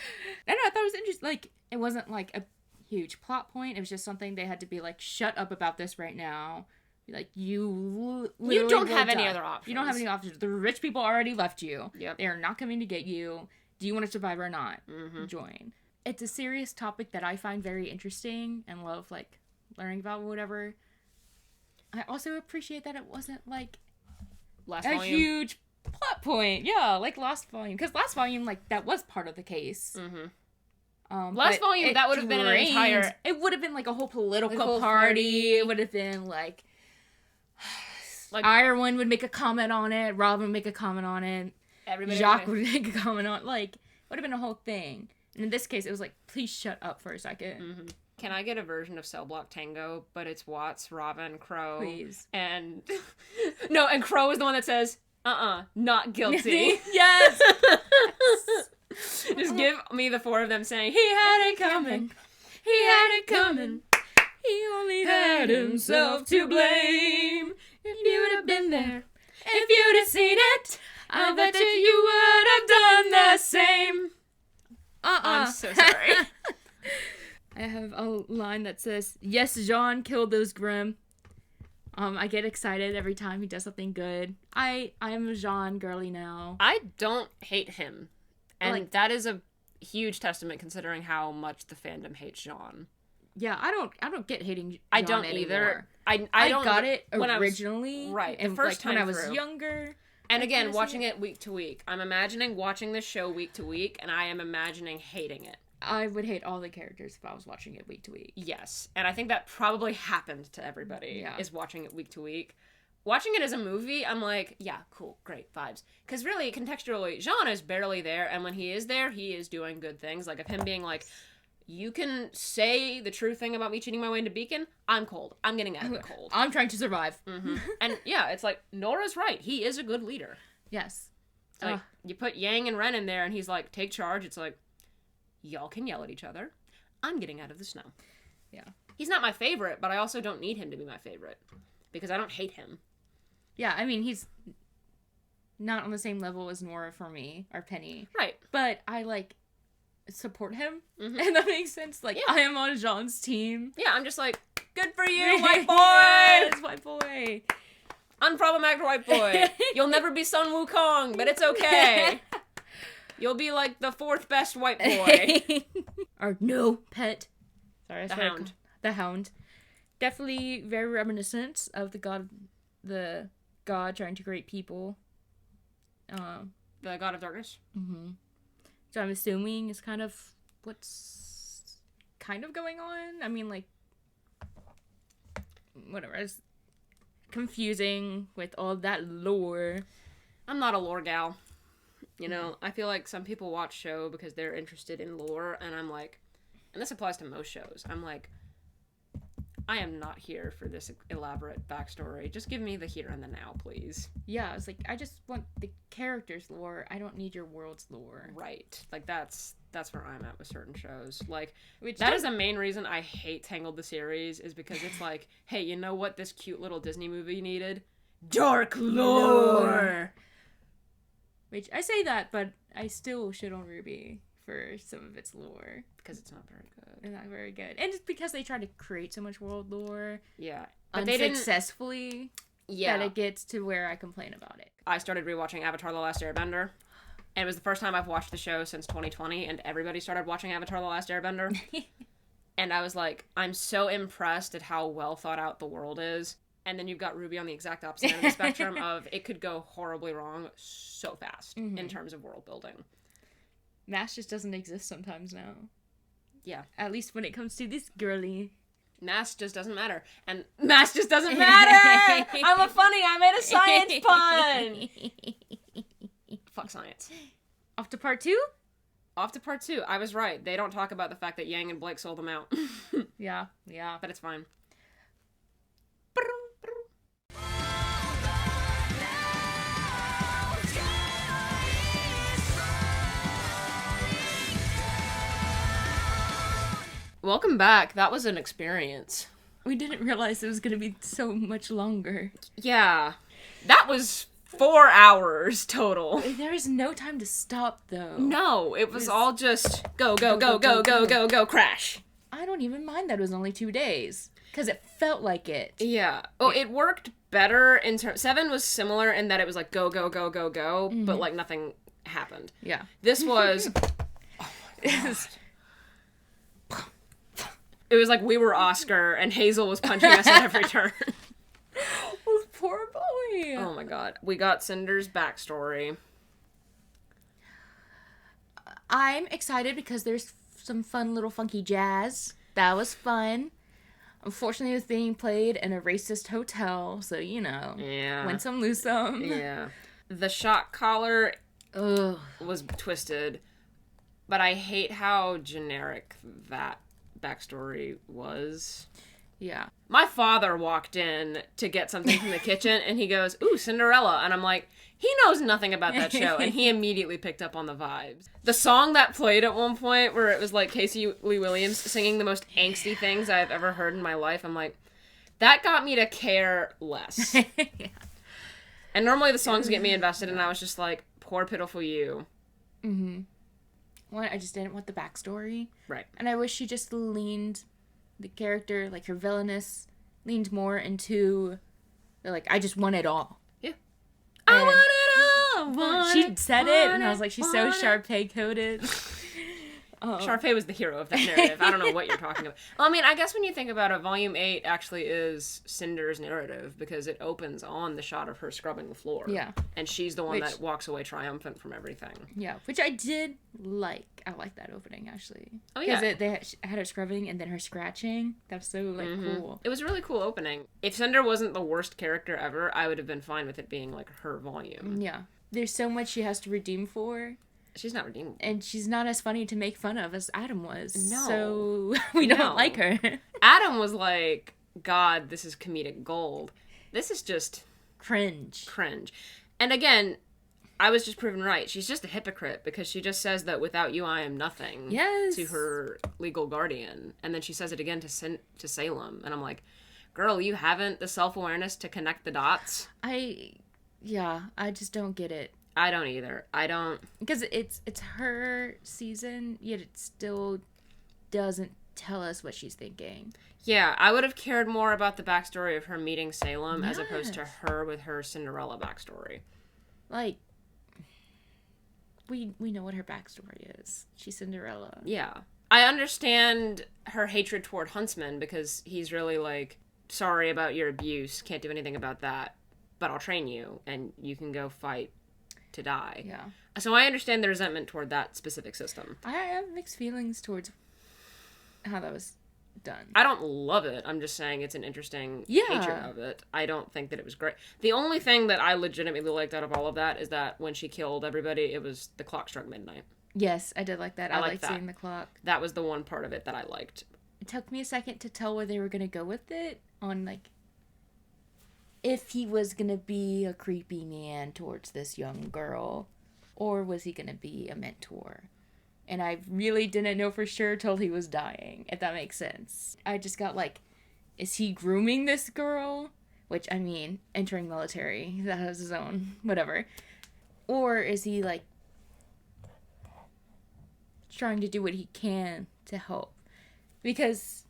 I thought it was interesting. Like, it wasn't like a huge plot point. It was just something they had to be like, shut up about this right now. Like, you don't have any other options. You don't have any options. The rich people already left you. Yep. They are not coming to get you. Do you want to survive or not? Mm-hmm. Join. It's a serious topic that I find very interesting and love, like, learning about whatever. I also appreciate that it wasn't like Last a volume. huge plot point. Yeah, like last volume. Because last volume, like, that was part of the case. Mm-hmm. But Last volume, it that would have been an entire... It would have been like a whole political whole party. It would have been like Ireland would make a comment on it. Robin would make a comment on it. Everybody Jacques would make a comment on it. Like, it would have been a whole thing. And in this case, it was like, please shut up for a second. Mm-hmm. Can I get a version of Cell Block Tango, but it's Watts, Robin, Crow, Please. and no, and Crow is the one that says, not guilty. Yes. Just give me the four of them saying, he had it coming, he had it coming, he only had himself to blame. If you would have been there, if you'd have seen it, I bet you would have done the same. I'm so sorry. I have a line that says, yes, Jean killed those Grimm. I get excited every time he does something good. I'm a Jean girly now. I don't hate him. And Like- that is a huge testament considering how much the fandom hates Jean. Yeah, I don't get hating Jean I don't anymore. either. I don't got it when I was- originally. right, the and first like, when time I was through. younger. And I again, kinda see watching it week to week. I'm imagining watching this show week to week, and I am imagining hating it. I would hate all the characters if I was watching it week to week. Yes. And I think that probably happened to everybody, Yeah. is watching it week to week. Watching it as a movie, I'm like, yeah, cool, great, vibes. Because really, contextually, Jean is barely there, and when he is there, he is doing good things. Like, of him being like, you can say the true thing about me cheating my way into Beacon, I'm cold. I'm getting out of the cold. I'm trying to survive. Mm-hmm. And yeah, it's like, Nora's right. He is a good leader. Yes. It's like, you put Yang and Ren in there, and he's like, take charge. It's like, y'all can yell at each other. I'm getting out of the snow. Yeah. He's not my favorite, but I also don't need him to be my favorite. Because I don't hate him. Yeah, I mean, he's not on the same level as Nora for me, or Penny. Right. But I, like, support him. Mhm. And that makes sense. Like, Yeah. I am on Jean's team. Yeah, I'm just like, good for you, white boy! Yes, white boy. Unproblematic white boy. You'll never be Sun Wukong, but it's okay. You'll be like the fourth best white boy. Or no pet. Sorry, I The started Hound. The Hound. Definitely very reminiscent of the god trying to create people. The God of Darkness. So I'm assuming it's kind of what's kind of going on. I mean, like, whatever. It's confusing with all that lore. I'm not a lore gal. You know, I feel like some people watch show because they're interested in lore, and I'm like, and this applies to most shows, I'm like, I am not here for this elaborate backstory. Just give me the here and the now, please. Yeah, it's like, I just want the character's lore. I don't need your world's lore. Right. Like, that's That's where I'm at with certain shows. Like, Which that is the main reason I hate Tangled the series, is because it's like, hey, you know what this cute little Disney movie needed? Dark lore! Which, I say that, but I still shit on RWBY for some of its lore. Because it's not very good. It's not very good. And it's because they try to create so much world lore. Yeah. But they unsuccessfully. Yeah. That it gets to where I complain about it. I started rewatching Avatar The Last Airbender. And it was the first time I've watched the show since 2020, and everybody started watching Avatar The Last Airbender. And I was like, I'm so impressed at how well thought out the world is. And then you've got RWBY on the exact opposite end of the spectrum of it could go horribly wrong so fast in terms of world building. MASH just doesn't exist sometimes now. Yeah. At least when it comes to this girly. MASH just doesn't matter. And MASH just doesn't matter! I'm a funny, I made a science pun! Fuck science. Off to part 2? Off to part 2. I was right. They don't talk about the fact that Yang and Blake sold them out. Yeah. But it's fine. Welcome back. That was an experience. We didn't realize it was going to be so much longer. Yeah. That was 4 hours total. There is no time to stop, though. No, it was all just go, crash. I don't even mind that it was only 2 days. Because it felt like it. Yeah. Oh, it worked better in terms... 7 was similar in that it was like go, but like nothing happened. Yeah. This was... It was like we were Oscar and Hazel was punching us at every turn. Oh, poor boy. Oh my god. We got Cinder's backstory. I'm excited because there's some fun little funky jazz. That was fun. Unfortunately, it was being played in a racist hotel, so, you know. Yeah. Win some, lose some. Yeah. The shock collar was twisted, but I hate how generic that backstory was. Yeah. My father walked in to get something from the kitchen, and he goes, "Ooh, Cinderella." And I'm like, he knows nothing about that show, and he immediately picked up on the vibes. The song that played at one point, where it was like Casey Lee Williams singing the most angsty things I've ever heard in my life, I'm like, that got me to care less. Yeah. And normally the songs get me invested, and I was just like, poor pitiful you. Mm-hmm. Well, I just didn't want the backstory. Right. And I wish she just leaned the character, like her villainous, leaned more into, like, I just want it all. Yeah. And I want it all. She said it, and I was like, she's so Sharpay coded. Sharpay was the hero of that narrative. I don't know what you're talking about. Well, I mean, I guess when you think about it, Volume 8 actually is Cinder's narrative because it opens on the shot of her scrubbing the floor. Yeah. And she's the one that walks away triumphant from everything. Yeah, which I did like. I like that opening, actually. Oh, yeah. Because they had her scrubbing and then her scratching. That's so, like, cool. It was a really cool opening. If Cinder wasn't the worst character ever, I would have been fine with it being, like, her volume. Yeah. There's so much she has to redeem for. She's not redeemable. And she's not as funny to make fun of as Adam was. No. So we don't like her. Adam was like, God, this is comedic gold. This is just... Cringe. And again, I was just proven right. She's just a hypocrite because she just says that without you, I am nothing. Yes. To her legal guardian. And then she says it again to Salem. And I'm like, girl, you haven't the self-awareness to connect the dots? I just don't get it. I don't either. I don't... Because it's her season, yet it still doesn't tell us what she's thinking. Yeah, I would have cared more about the backstory of her meeting Salem as opposed to her with her Cinderella backstory. Like, we know what her backstory is. She's Cinderella. Yeah. I understand her hatred toward Huntsman because he's really like, sorry about your abuse, can't do anything about that, but I'll train you and you can go fight to die. Yeah. So I understand the resentment toward that specific system. I have mixed feelings towards how that was done. I don't love it. I'm just saying it's an interesting hatred of it. I don't think that it was great. The only thing that I legitimately liked out of all of that is that when she killed everybody, it was the clock struck midnight. Yes, I did like that. I liked that. seeing the clock. That was the one part of it that I liked. It took me a second to tell where they were going to go with it on, like, if he was going to be a creepy man towards this young girl, or was he going to be a mentor? And I really didn't know for sure till he was dying, if that makes sense. I just got like, is he grooming this girl? Which, I mean, entering military, that has his own, whatever. Or is he, like, trying to do what he can to help? Because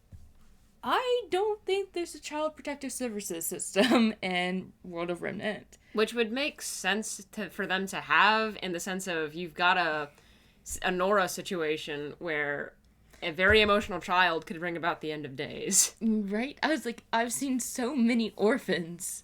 I don't think there's a child protective services system in World of Remnant. Which would make sense for them to have, in the sense of you've got a Nora situation where a very emotional child could bring about the end of days. Right? I was like, I've seen so many orphans,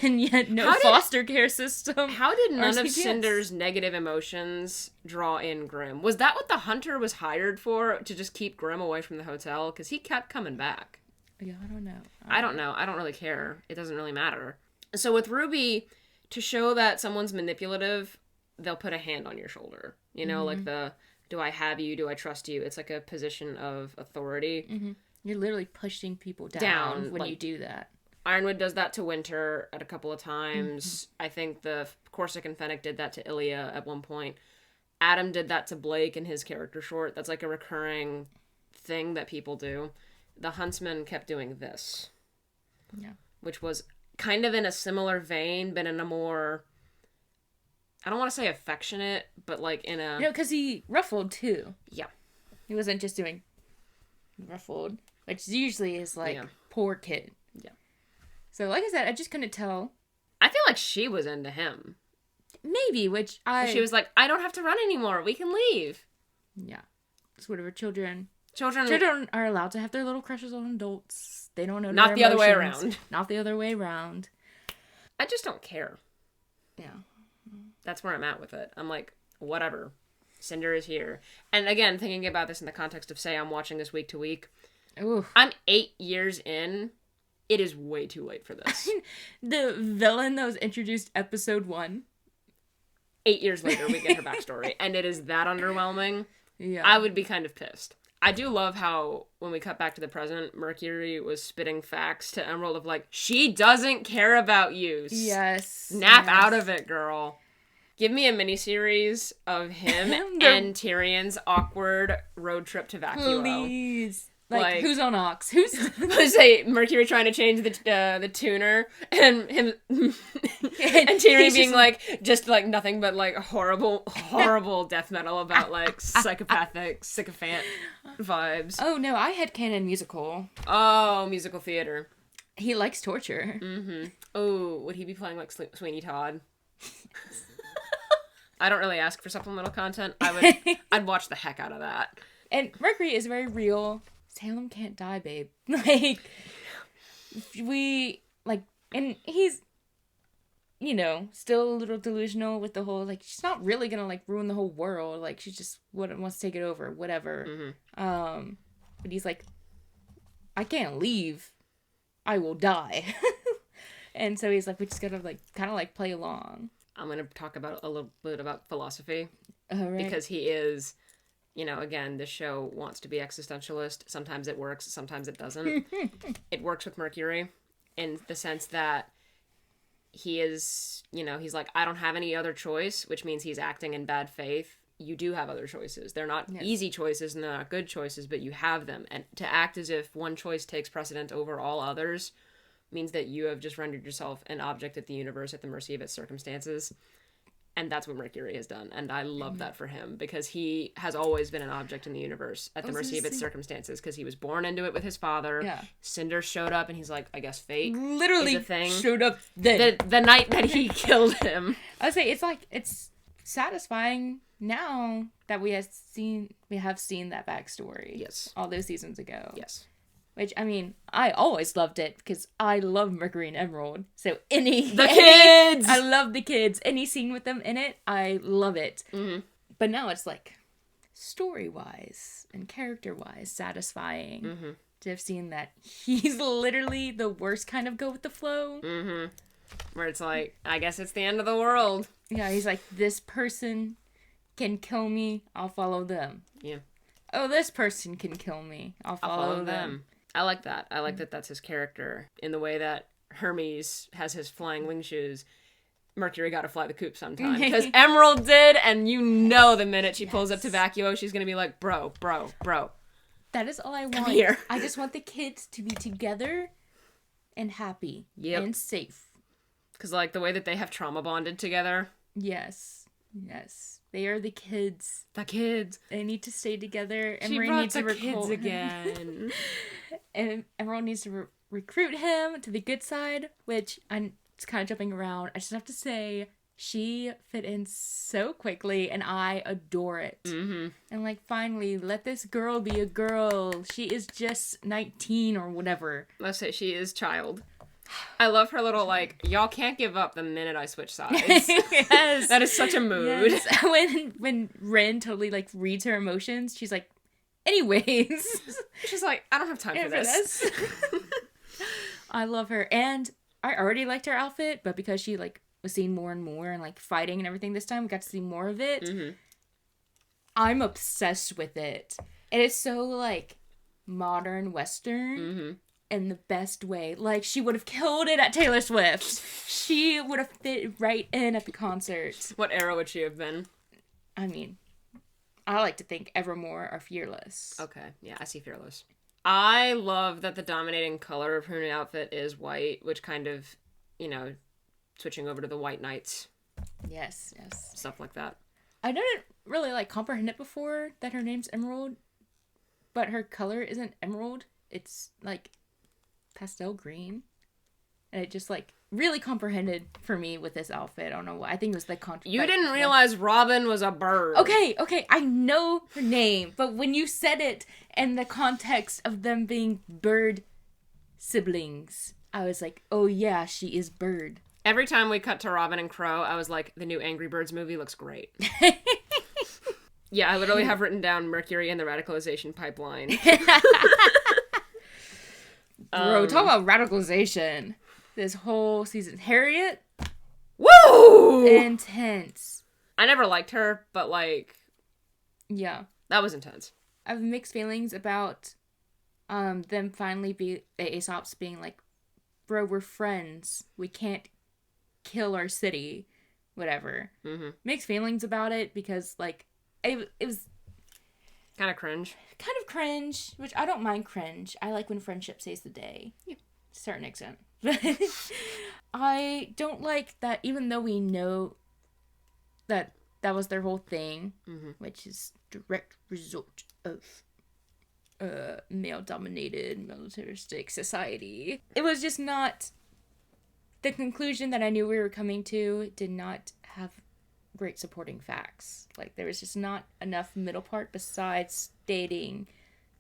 and yet no foster care system. How did none of Cinder's negative emotions draw in Grimm? Was that what the hunter was hired for, to just keep Grimm away from the hotel? Because he kept coming back. Yeah, I don't know. I don't know. I don't really care. It doesn't really matter. So with RWBY, to show that someone's manipulative, they'll put a hand on your shoulder. You know, like the, do I have you? Do I trust you? It's like a position of authority. Mm-hmm. You're literally pushing people down when you do that. Ironwood does that to Winter at a couple of times. I think the Corsican Fennec did that to Ilya at one point. Adam did that to Blake in his character short. That's like a recurring thing that people do. The Huntsman kept doing this. Yeah. Which was kind of in a similar vein, but in a more, I don't want to say affectionate, but like in a... You know, because he ruffled too. Yeah. He wasn't just doing ruffled, which usually is like, poor kid. Yeah. So, like I said, I just couldn't tell. I feel like she was into him. Maybe, She was like, I don't have to run anymore. We can leave. Yeah. It's whatever. Children are allowed to have their little crushes on adults. They don't know Not the other way around. Not the other way around. I just don't care. Yeah. That's where I'm at with it. I'm like, whatever. Cinder is here. And again, thinking about this in the context of, say, I'm watching this week to week. Ooh. I'm 8 years in. It is way too late for this. The villain that was introduced episode 1. 8 years later, we get her backstory. And it is that underwhelming. Yeah. I would be kind of pissed. I do love how, when we cut back to the present, Mercury was spitting facts to Emerald of like, she doesn't care about you. Yes. Snap out of it, girl. Give me a miniseries of him and Tyrion's awkward road trip to Vacuo. Please. Like, who's on Ox? Who's say Mercury trying to change the tuner, and him and Tyrion being just like nothing but like horrible death metal about like psychopathic sycophant vibes. Oh no, I had canon musical. Oh, musical theater. He likes torture. Mm-hmm. Oh, would he be playing like Sweeney Todd? I don't really ask for supplemental content. I'd watch the heck out of that. And Mercury is very real. Salem can't die, babe. And he's, you know, still a little delusional with the whole, like, she's not really gonna, like, ruin the whole world. Like, she just wants to take it over, whatever. Mm-hmm. But he's like, I can't leave. I will die. And so he's like, we just gotta, like, kind of, like, play along. I'm gonna talk about a little bit about philosophy. Oh, right. Because he is... You know, again, this show wants to be existentialist. Sometimes it works, sometimes it doesn't. It works with Mercury in the sense that he is, you know, he's like, I don't have any other choice, which means he's acting in bad faith. You do have other choices. They're not easy choices and they're not good choices, but you have them. And to act as if one choice takes precedent over all others means that you have just rendered yourself an object at the universe at the mercy of its circumstances. And that's what Mercury has done. And I love that for him because he has always been an object in the universe at the mercy of its circumstances because he was born into it with his father. Yeah. Cinder showed up and he's like, I guess fate literally is a thing. Showed up then. The night that he killed him. I would say it's satisfying now that we have seen that backstory. Yes. All those seasons ago. Yes. Which, I mean, I always loved it because I love Mercury and Emerald. So kids! I love the kids. Any scene with them in it, I love it. Mm-hmm. But now it's like, story-wise and character-wise, satisfying to have seen that he's literally the worst kind of go with the flow. Mm-hmm. Where it's like, I guess it's the end of the world. Yeah, he's like, this person can kill me, I'll follow them. Yeah. Oh, this person can kill me, I'll follow them. I like that. I like that that's his character. In the way that Hermes has his flying wing shoes, Mercury got to fly the coop sometime. Because Emerald did, and you know the minute she pulls up to Vacuo, she's going to be like, bro. That is all I want. Come here. I just want the kids to be together and happy and safe. Because, like, the way that they have trauma bonded together. Yes. They are the kids. The kids. They need to stay together. She brought the kids again. And Emerald needs to recruit him to the good side, which I'm just kind of jumping around. I just have to say, she fit in so quickly, and I adore it. Mm-hmm. And, like, finally, let this girl be a girl. She is just 19 or whatever. Let's say she is child. I love her little, like, y'all can't give up the minute I switch sides. Yes. That is such a mood. Yes. When Rin totally, like, reads her emotions, she's like, anyways. She's like, I don't have time for this. I love her. And I already liked her outfit, but because she, like, was seen more and more and, like, fighting and everything this time, we got to see more of it. Mm-hmm. I'm obsessed with it. It is so, like, modern Western in the best way. Like, she would have killed it at Taylor Swift. She would have fit right in at the concert. What era would she have been? I mean, I like to think Evermore are fearless. Okay, yeah, I see fearless. I love that the dominating color of her new outfit is white, which kind of, you know, switching over to the White Knights. Yes. Stuff like that. I didn't really, like, comprehend it before that her name's Emerald, but her color isn't emerald. It's, like, pastel green. And it just, like, really comprehended for me with this outfit. I don't know why. I think it was the You didn't realize Robin was a bird. Okay, I know her name, but when you said it in the context of them being bird siblings, I was like, oh yeah, she is bird. Every time we cut to Robin and Crow, I was like, the new Angry Birds movie looks great. Yeah, I literally have written down Mercury and the radicalization pipeline. Bro, talk about radicalization. This whole season. Harriet? Woo! Intense. I never liked her, but, like... Yeah. That was intense. I have mixed feelings about them finally the Aesops being like, bro, we're friends. We can't kill our city. Whatever. Mm-hmm. Mixed feelings about it because, like, it was... Kind of cringe, which I don't mind cringe. I like when friendship saves the day. Yeah. To a certain extent. I don't like that, even though we know that was their whole thing, which is direct result of male-dominated, militaristic society. It was just not... The conclusion that I knew we were coming to did not have great supporting facts. Like, there was just not enough middle part besides stating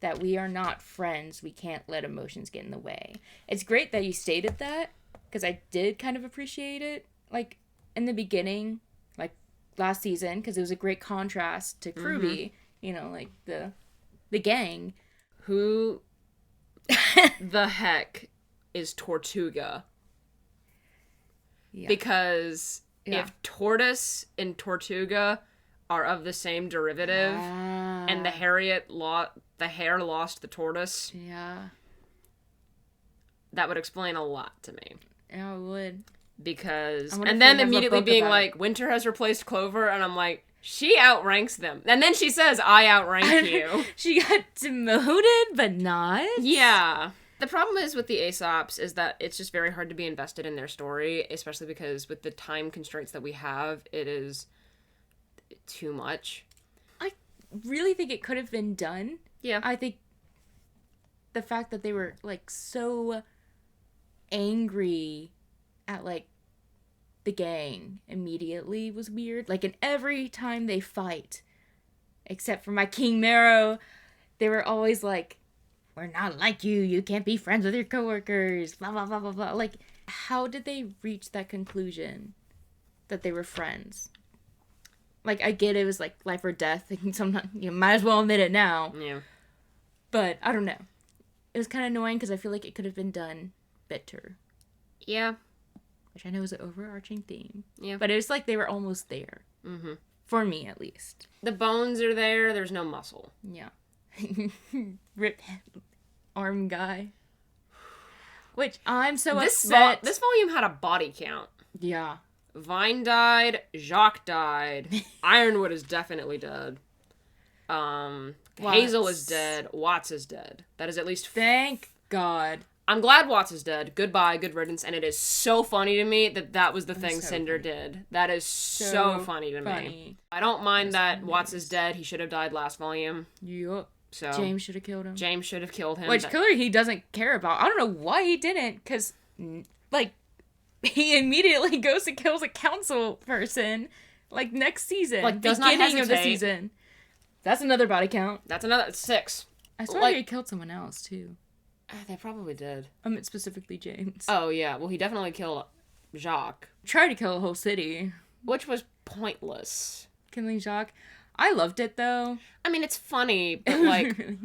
that we are not friends. We can't let emotions get in the way. It's great that you stated that, because I did kind of appreciate it, like, in the beginning, like, last season, because it was a great contrast to RWBY, you know, like, the gang. Who the heck is Tortuga? Yeah. Because if Tortoise and Tortuga are of the same derivative, and the hair lost the tortoise, that would explain a lot to me. Yeah, it would. Because, and then immediately being like, Winter has replaced Clover, and I'm like, she outranks them. And then she says, I outrank you. She got demoted, but not? Yeah. The problem is with the Aesops is that it's just very hard to be invested in their story, especially because with the time constraints that we have, it is too much. I really think it could have been done. Yeah. I think the fact that they were, like, so angry at, like, the gang immediately was weird. Like, in every time they fight, except for my King Marrow, they were always like, we're not like you. You can't be friends with your coworkers. Blah, blah, blah, blah, blah. Like, how did they reach that conclusion that they were friends? Like, I get it was, like, life or death. Sometimes you might as well admit it now. Yeah. But, I don't know. It was kind of annoying because I feel like it could have been done better. Yeah. Which I know is an overarching theme. Yeah. But it was like they were almost there. Mm-hmm. For me, at least. The bones are there. There's no muscle. Yeah. Rip arm guy. Which I'm so upset. This volume had a body count. Yeah. Vine died. Jacques died. Ironwood is definitely dead. Hazel is dead. Watts is dead. That is at least... Thank God. I'm glad Watts is dead. Goodbye, good riddance. And it is so funny to me that was the thing Cinder did. That is so funny to me. I don't mind that Watts is dead. He should have died last volume. Yup. So James should have killed him. James should have killed him. Which clearly he doesn't care about. I don't know why he didn't, because, like, he immediately goes and kills a council person, like, next season. Like, does not hesitate. Of the season. That's another body count. That's another 6. I swear he killed someone else, too. They probably did. I meant specifically James. Oh, yeah. Well, he definitely killed Jacques. Tried to kill a whole city. Which was pointless. Killing Jacques. I loved it, though. I mean, it's funny, but, like...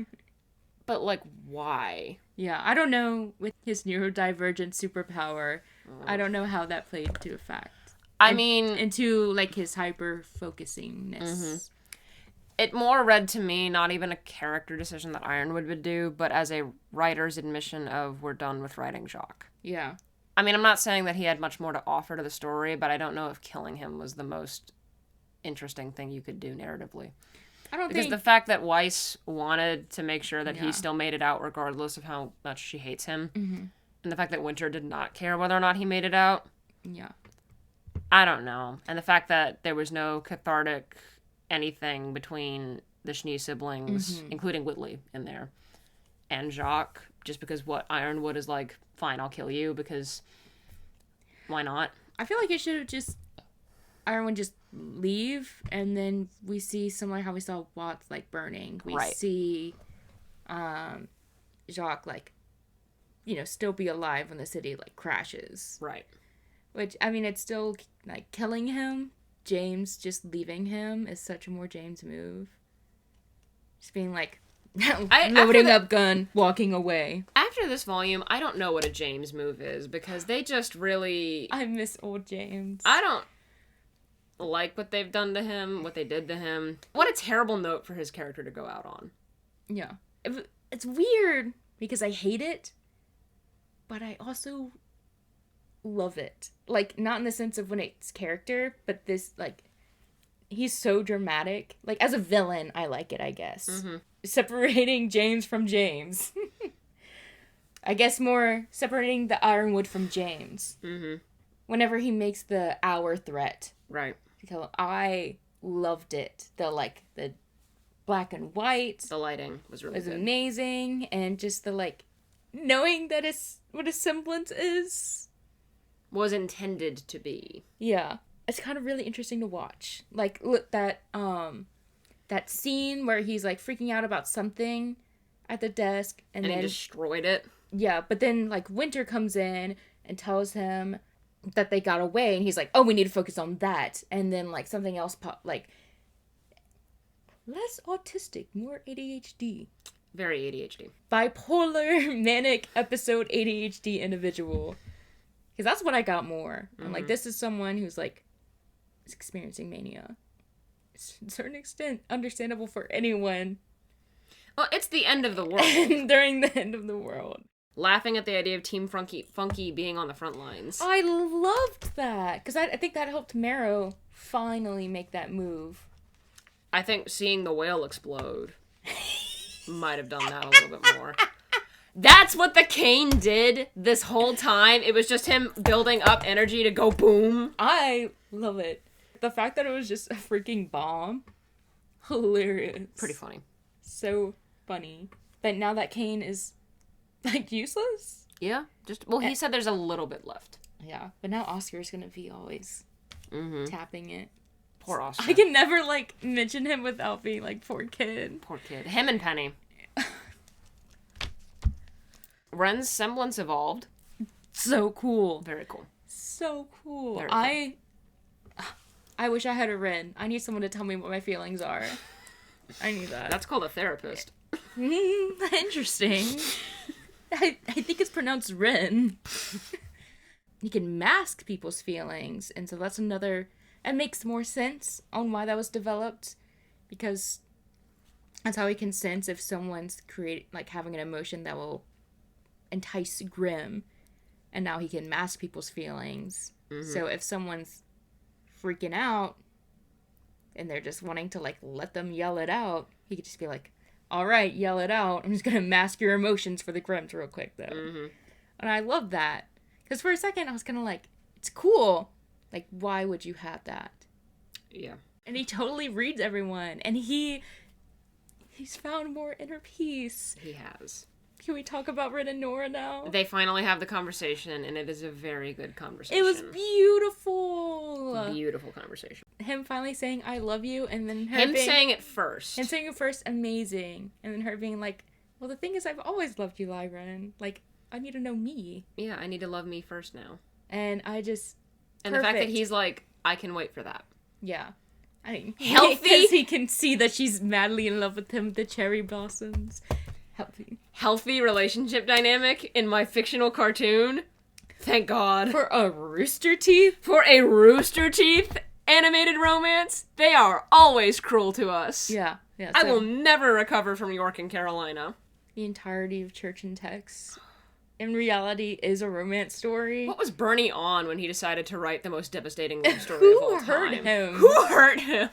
but, like, why? Yeah, I don't know, with his neurodivergent superpower, I don't know how that played into effect. Into, like, his hyper-focusingness. Mm-hmm. It more read to me, not even a character decision that Ironwood would do, but as a writer's admission of, we're done with writing Jacques. Yeah. I mean, I'm not saying that he had much more to offer to the story, but I don't know if killing him was the most interesting thing you could do narratively. Because the fact that Weiss wanted to make sure that he still made it out regardless of how much she hates him, and the fact that Winter did not care whether or not he made it out. Yeah. I don't know. And the fact that there was no cathartic anything between the Schnee siblings, including Whitley in there, and Jacques, just because Ironwood is like, fine, I'll kill you, because why not? I feel like it should have just... Ironwood just leave, and then we see similar how we saw Watts, like, burning. We see Jacques, like, still be alive when the city, like, crashes. Right. Which, I mean, it's still, like, killing him. James just leaving him is such a more James move. Just being like, loading up gun, walking away. After this volume, I don't know what a James move is, because they just really... I miss old James. I don't like what they've done to him, what they did to him. What a terrible note for his character to go out on. Yeah. It's weird, because I hate it, but I also love it. Like, not in the sense of when it's character, but this, like, he's so dramatic. Like, as a villain, I like it, I guess. Mm-hmm. Separating James from James. I guess more separating the Ironwood from James. Mm-hmm. Whenever he makes the hour threat. Right. I loved it. The black and white. The lighting was really good. Amazing. And just the, like, knowing that it's what a semblance is. Was intended to be. Yeah. It's kind of really interesting to watch. Like, look, that scene where he's, like, freaking out about something at the desk. And then he destroyed it. Yeah, but then, like, Winter comes in and tells him that they got away, and he's like, oh, we need to focus on that. And then, like, something else like, less autistic, more ADHD. Very ADHD. Bipolar, manic, episode ADHD individual. Because that's what I got more. I'm like, this is someone who's, like, is experiencing mania. It's to a certain extent understandable for anyone. Well, it's the end of the world. During the end of the world. Laughing at the idea of Team Funky being on the front lines. I loved that. Because I think that helped Marrow finally make that move. I think seeing the whale explode might have done that a little bit more. That's what the cane did this whole time. It was just him building up energy to go boom. I love it. The fact that it was just a freaking bomb. Hilarious. Pretty funny. So funny. But now that cane is, like, useless? Yeah. He said there's a little bit left. Yeah. But now Oscar's gonna be always tapping it. Poor Oscar. I can never, like, mention him without being like, poor kid. Poor kid. Him and Penny. Ren's semblance evolved. So cool. Very cool. So cool. Very cool. I wish I had a Ren. I need someone to tell me what my feelings are. I need that. That's called a therapist. Interesting. I think it's pronounced Ren. He can mask people's feelings, and so that's another... It makes more sense on why that was developed, because that's how he can sense if someone's having an emotion that will entice Grimm, and now he can mask people's feelings. Mm-hmm. So if someone's freaking out and they're just wanting to, like, let them yell it out, he could just be like, all right, yell it out. I'm just gonna mask your emotions for the Grims real quick, though. Mm-hmm. And I love that. Because for a second, I was kind of like, it's cool. Like, why would you have that? Yeah. And he totally reads everyone. And he's found more inner peace. He has. Can we talk about Rin and Nora now? They finally have the conversation, and it is a very good conversation. It was beautiful. Beautiful conversation. Him finally saying, I love you, and then her saying it first. Him saying it first, amazing. And then her being like, well, the thing is, I've always loved you, Lyran. Like, I need to know me. Yeah, I need to love me first now. And I just... And the fact that he's like, I can wait for that. Yeah. I mean, healthy? Because he can see that she's madly in love with him, the cherry blossoms. Healthy relationship dynamic in my fictional cartoon. Thank God. For a Rooster Teeth? For a Rooster Teeth animated romance, they are always cruel to us. Yeah. I will never recover from York and Carolina. The entirety of Church and Tex, in reality, is a romance story. What was Bernie on when he decided to write the most devastating love story of all time? Who hurt him?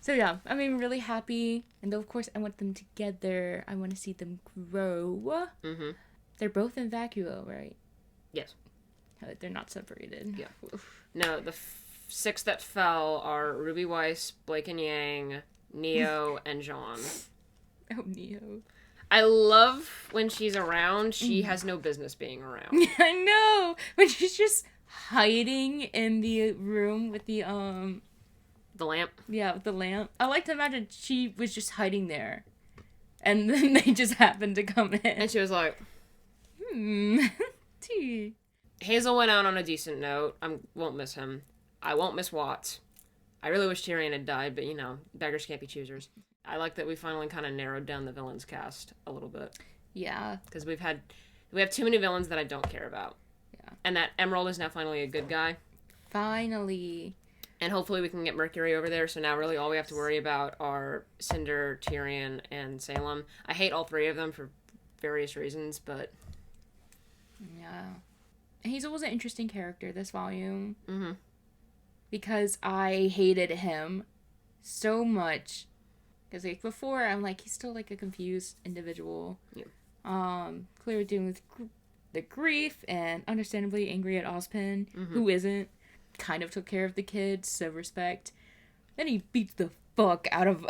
So yeah, I mean, really happy. And of course, I want them together. I want to see them grow. Mm-hmm. They're both in Vacuo, right? Yes. They're not separated. Yeah. No, the 6 that fell are Ruby Weiss, Blake and Yang, Neo, and Jean. Oh, Neo. I love when she's around. She has no business being around. I know. When she's just hiding in the room with the lamp. Yeah, with the lamp. I like to imagine she was just hiding there, and then they just happened to come in. And she was like, tea. Hazel went out on a decent note. I won't miss him. I won't miss Watts. I really wish Tyrion had died, but beggars can't be choosers. I like that we finally kind of narrowed down the villains cast a little bit. Yeah. Because we have too many villains that I don't care about. Yeah. And that Emerald is now finally a good guy. Finally. And hopefully we can get Mercury over there, so now really all we have to worry about are Cinder, Tyrion, and Salem. I hate all 3 of them for various reasons, but... Yeah. Hazel was an interesting character this volume. Mm-hmm. Because I hated him so much. Because like before, I'm like, he's still like a confused individual. Yeah. Clearly dealing with the grief and understandably angry at Ozpin, who isn't. Kind of took care of the kids, so respect. Then he beats the fuck out of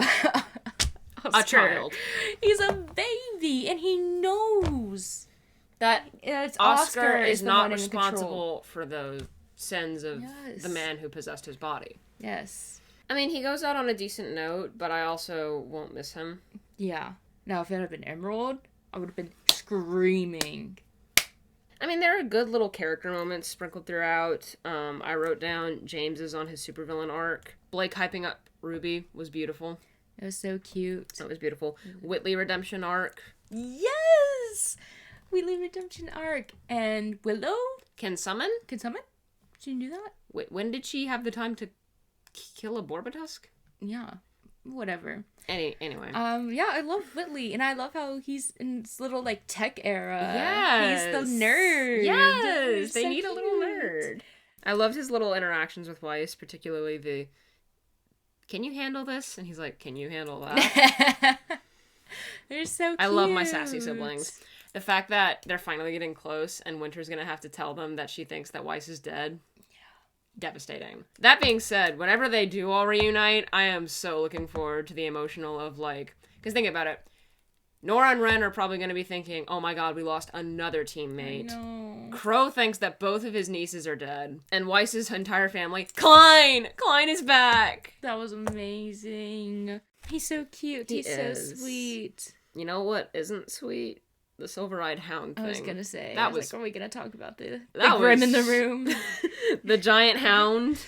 a child. He's a baby, and he knows that it's Oscar is the not one responsible for the sins of the man who possessed his body. Yes. I mean, he goes out on a decent note, but I also won't miss him. Yeah. Now, if it had been Emerald, I would have been screaming. I mean, there are good little character moments sprinkled throughout. I wrote down James's on his supervillain arc. Blake hyping up Ruby was beautiful. It was so cute. That was beautiful. Whitley redemption arc. Yes! Whitley redemption arc. And Willow? Can summon? She can do that? Wait, when did she have the time to kill a Borbatusk? Yeah. Whatever. Anyway. Yeah, I love Whitley, and I love how he's in this little, like, tech era. Yes. He's the nerd. Yes! They so need a little nerd. I loved his little interactions with Weiss, particularly the, can you handle this? And he's like, can you handle that? They're so cute. I love my sassy siblings. The fact that they're finally getting close, and Winter's gonna have to tell them that she thinks that Weiss is dead. Devastating. That being said, whenever they do all reunite, I am so looking forward to the emotional of, like... Because think about it. Nora and Ren are probably going to be thinking, oh my god, we lost another teammate. I know. Crow thinks that both of his nieces are dead. And Weiss's entire family... Klein is back! That was amazing. He's so cute. He's so sweet. You know what isn't sweet? The silver-eyed hound thing. I was gonna say. That was like, are we gonna talk about the Grim in the room? The giant hound.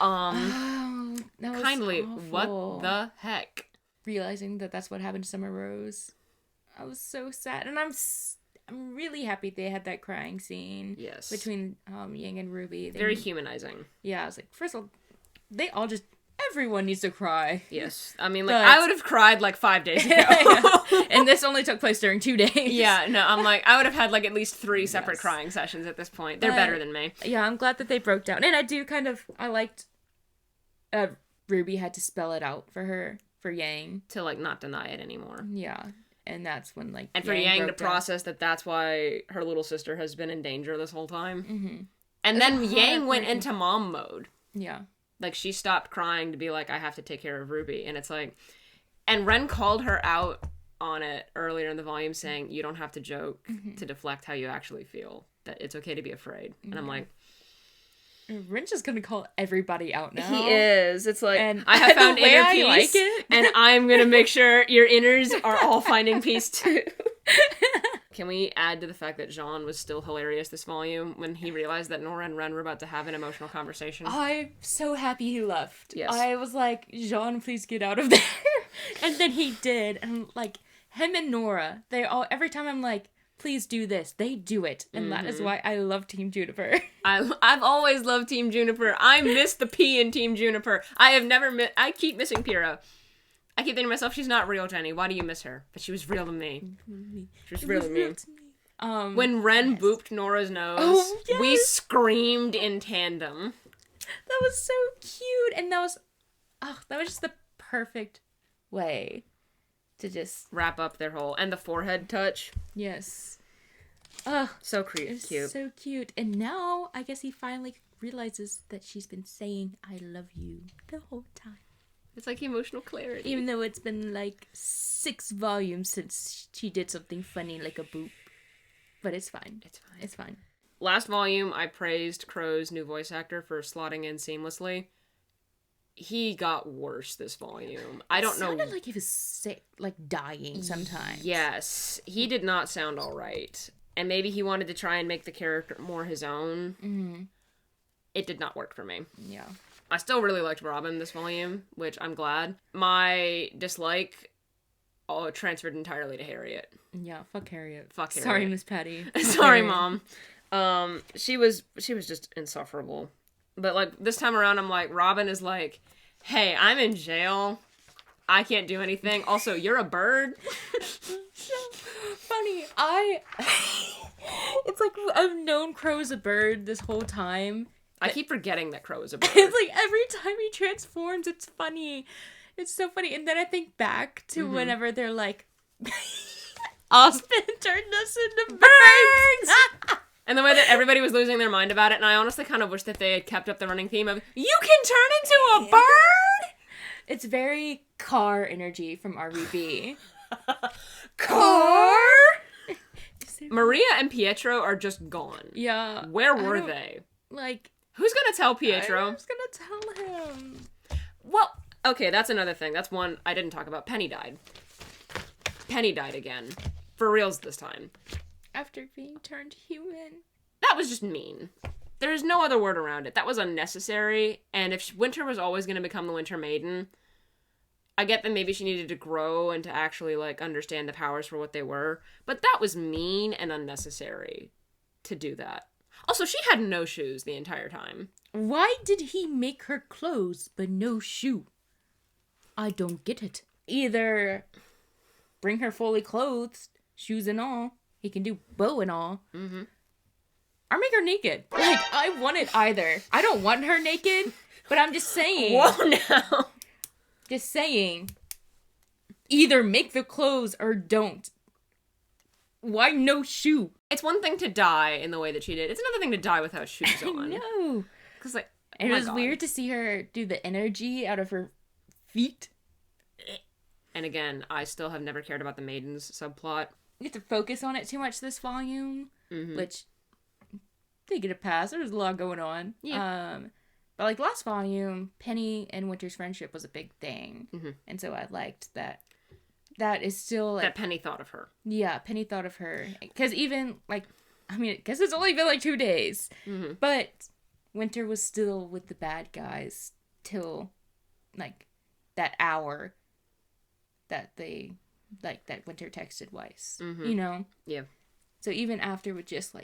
Oh, that was kindly, awful. what the heck? Realizing that that's what happened to Summer Rose. I was so sad, and I'm really happy they had that crying scene. Yes. Between Yang and Ruby. Very humanizing. Yeah, I was like, first of all, everyone needs to cry. Yes. I mean, like, I would have cried, like, 5 days ago. And this only took place during 2 days. Yeah, no, I'm like, I would have had, like, at least 3 separate crying sessions at this point. They're better than me. Yeah, I'm glad that they broke down. And I liked RWBY had to spell it out for her, for Yang. To, like, not deny it anymore. Yeah. And that's when, like, and for Yang to process that that's why her little sister has been in danger this whole time. Mm-hmm. And then Yang went into mom mode. Yeah. Like, she stopped crying to be like, I have to take care of RWBY. And it's like... And Ren called her out on it earlier in the volume, saying, you don't have to joke to deflect how you actually feel. That it's okay to be afraid. And I'm like... Ren's just gonna call everybody out now. He is. It's like, and I have found inner I peace, like it. and I'm gonna make sure your inners are all finding peace too. Can we add to the fact that Jean was still hilarious this volume when he realized that Nora and Ren were about to have an emotional conversation? I'm so happy he left. Yes. I was like, Jean, please get out of there. And then he did. And like, him and Nora, every time I'm like, please do this, they do it. And that is why I love Team Juniper. I've always loved Team Juniper. I miss the P in Team Juniper. I keep missing Pyrrha. I keep thinking to myself, she's not real, Jenny. Why do you miss her? But she was real to me. She was real to me. When Ren booped Nora's nose, we screamed in tandem. That was so cute. And that was just the perfect way to just wrap up their whole... And the forehead touch. Yes. So cute. So cute. And now, I guess he finally realizes that she's been saying, I love you the whole time. It's like emotional clarity. Even though it's been like 6 volumes since she did something funny like a boop. But it's fine. It's fine. Last volume, I praised Crow's new voice actor for slotting in seamlessly. He got worse this volume. I don't know. It sounded like he was sick, like dying sometimes. Yes. He did not sound all right. And maybe he wanted to try and make the character more his own. Mm-hmm. It did not work for me. Yeah. I still really liked Robin this volume, which I'm glad. My dislike transferred entirely to Harriet. Yeah, fuck Harriet. Fuck Harriet. Sorry, Miss Patty. Sorry, Mom. She was just insufferable. But, like, this time around, I'm like, Robin is like, hey, I'm in jail. I can't do anything. Also, you're a bird. So funny. It's like, I've known Crow as a bird this whole time. I keep forgetting that Crow is a bird. It's like, every time he transforms, it's funny. It's so funny. And then I think back to whenever they're like, Osmond turned us into birds! And the way that everybody was losing their mind about it, and I honestly kind of wish that they had kept up the running theme of, you can turn into a bird? It's very car energy from RWBY. Car? Maria and Pietro are just gone. Yeah. Where were they? Like... Who's gonna tell Pietro? Who's gonna tell him? Well, okay, that's another thing. That's one I didn't talk about. Penny died. Penny died again. For reals this time. After being turned human. That was just mean. There's no other word around it. That was unnecessary. And if Winter was always going to become the Winter Maiden, I get that maybe she needed to grow and to actually, like, understand the powers for what they were. But that was mean and unnecessary to do that. Also, she had no shoes the entire time. Why did he make her clothes but no shoe? I don't get it. Either bring her fully clothed, shoes and all. He can do bow and all. Mm-hmm. Or make her naked. Like, I want it either. I don't want her naked, but I'm just saying. Whoa, now. Just saying. Either make the clothes or don't. Why no shoe? It's one thing to die in the way that she did. It's another thing to die without shoes on. No. Because, like, it was weird to see her do the energy out of her feet. And again, I still have never cared about the Maidens subplot. You have to focus on it too much this volume, which they get a pass. There's a lot going on. Yeah. But like last volume, Penny and Winter's friendship was a big thing, and so I liked that. That is still like, that Penny thought of her. Yeah, Penny thought of her because even like, I mean, I guess it's only been like 2 days, but Winter was still with the bad guys till like that hour that they. Like, that Winter texted Weiss, you know? Yeah. So even after with just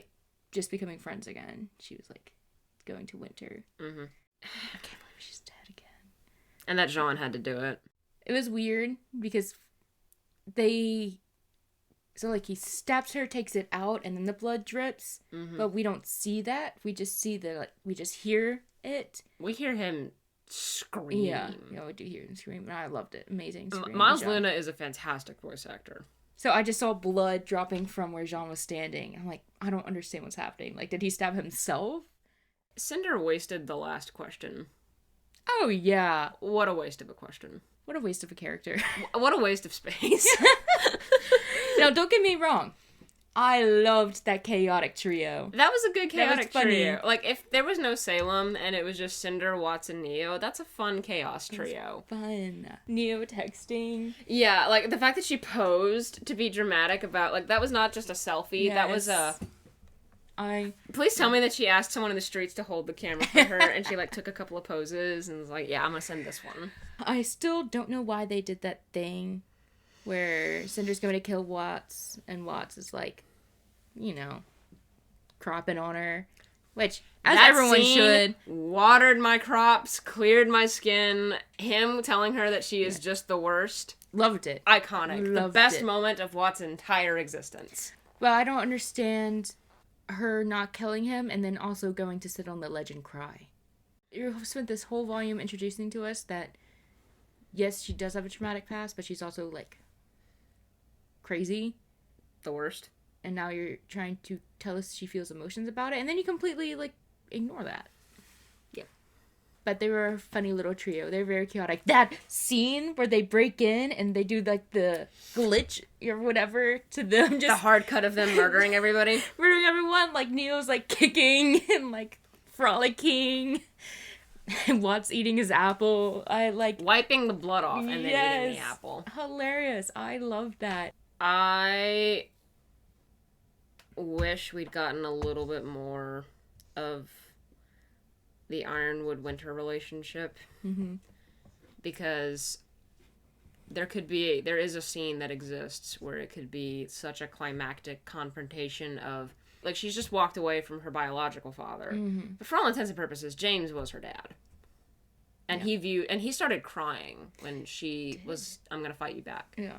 becoming friends again, she was, like, going to Winter. I can't believe she's dead again. And that Jean had to do it. It was weird because so like he stabs her, takes it out, and then the blood drips. But we don't see that. We just see we just hear it. We hear him scream. Yeah, we do hear him scream. And I loved it. Amazing scream. Miles Luna is a fantastic voice actor. So I just saw blood dropping from where Jean was standing. I'm like, I don't understand what's happening. Like, did he stab himself? Cinder wasted the last question. Oh, yeah. What a waste of a question. What a waste of a character. What a waste of space. Now, don't get me wrong. I loved that chaotic trio. That was a good chaotic trio. Funny. Like, if there was no Salem and it was just Cinder, Watson, Neo, that's a fun chaos trio. Fun. Neo texting. Yeah, like, the fact that she posed to be dramatic about, like, that was not just a selfie. Yes. That was a... Please tell me that she asked someone in the streets to hold the camera for her, and she, like, took a couple of poses and was like, yeah, I'm gonna send this one. I still don't know why they did that thing where Cinder's going to kill Watts, and Watts is, like, cropping on her. Which, as that everyone scene should. Watered my crops, cleared my skin. Him telling her that she is just the worst. Loved it. Iconic. The best moment of Watts' entire existence. But I don't understand her not killing him and then also going to sit on the ledge and cry. You spent this whole volume introducing to us that, yes, she does have a traumatic past, but she's also, like, crazy. The worst. And now you're trying to tell us she feels emotions about it, and then you completely, like, ignore that. Yeah. But they were a funny little trio. They're very chaotic. That scene where they break in and they do, like, the glitch or whatever to them. Just the hard cut of them murdering everybody. Murdering everyone. Like, Neo's, like, kicking and, like, frolicking. And Watts eating his apple. I, like... Wiping the blood off and then eating the apple. Hilarious. I love that. I wish we'd gotten a little bit more of the Ironwood-Winter relationship. Mm-hmm. Because there is a scene that exists where it could be such a climactic confrontation of, like, she's just walked away from her biological father. Mm-hmm. But for all intents and purposes, James was her dad. And he started crying when she was, I'm gonna fight you back. Yeah.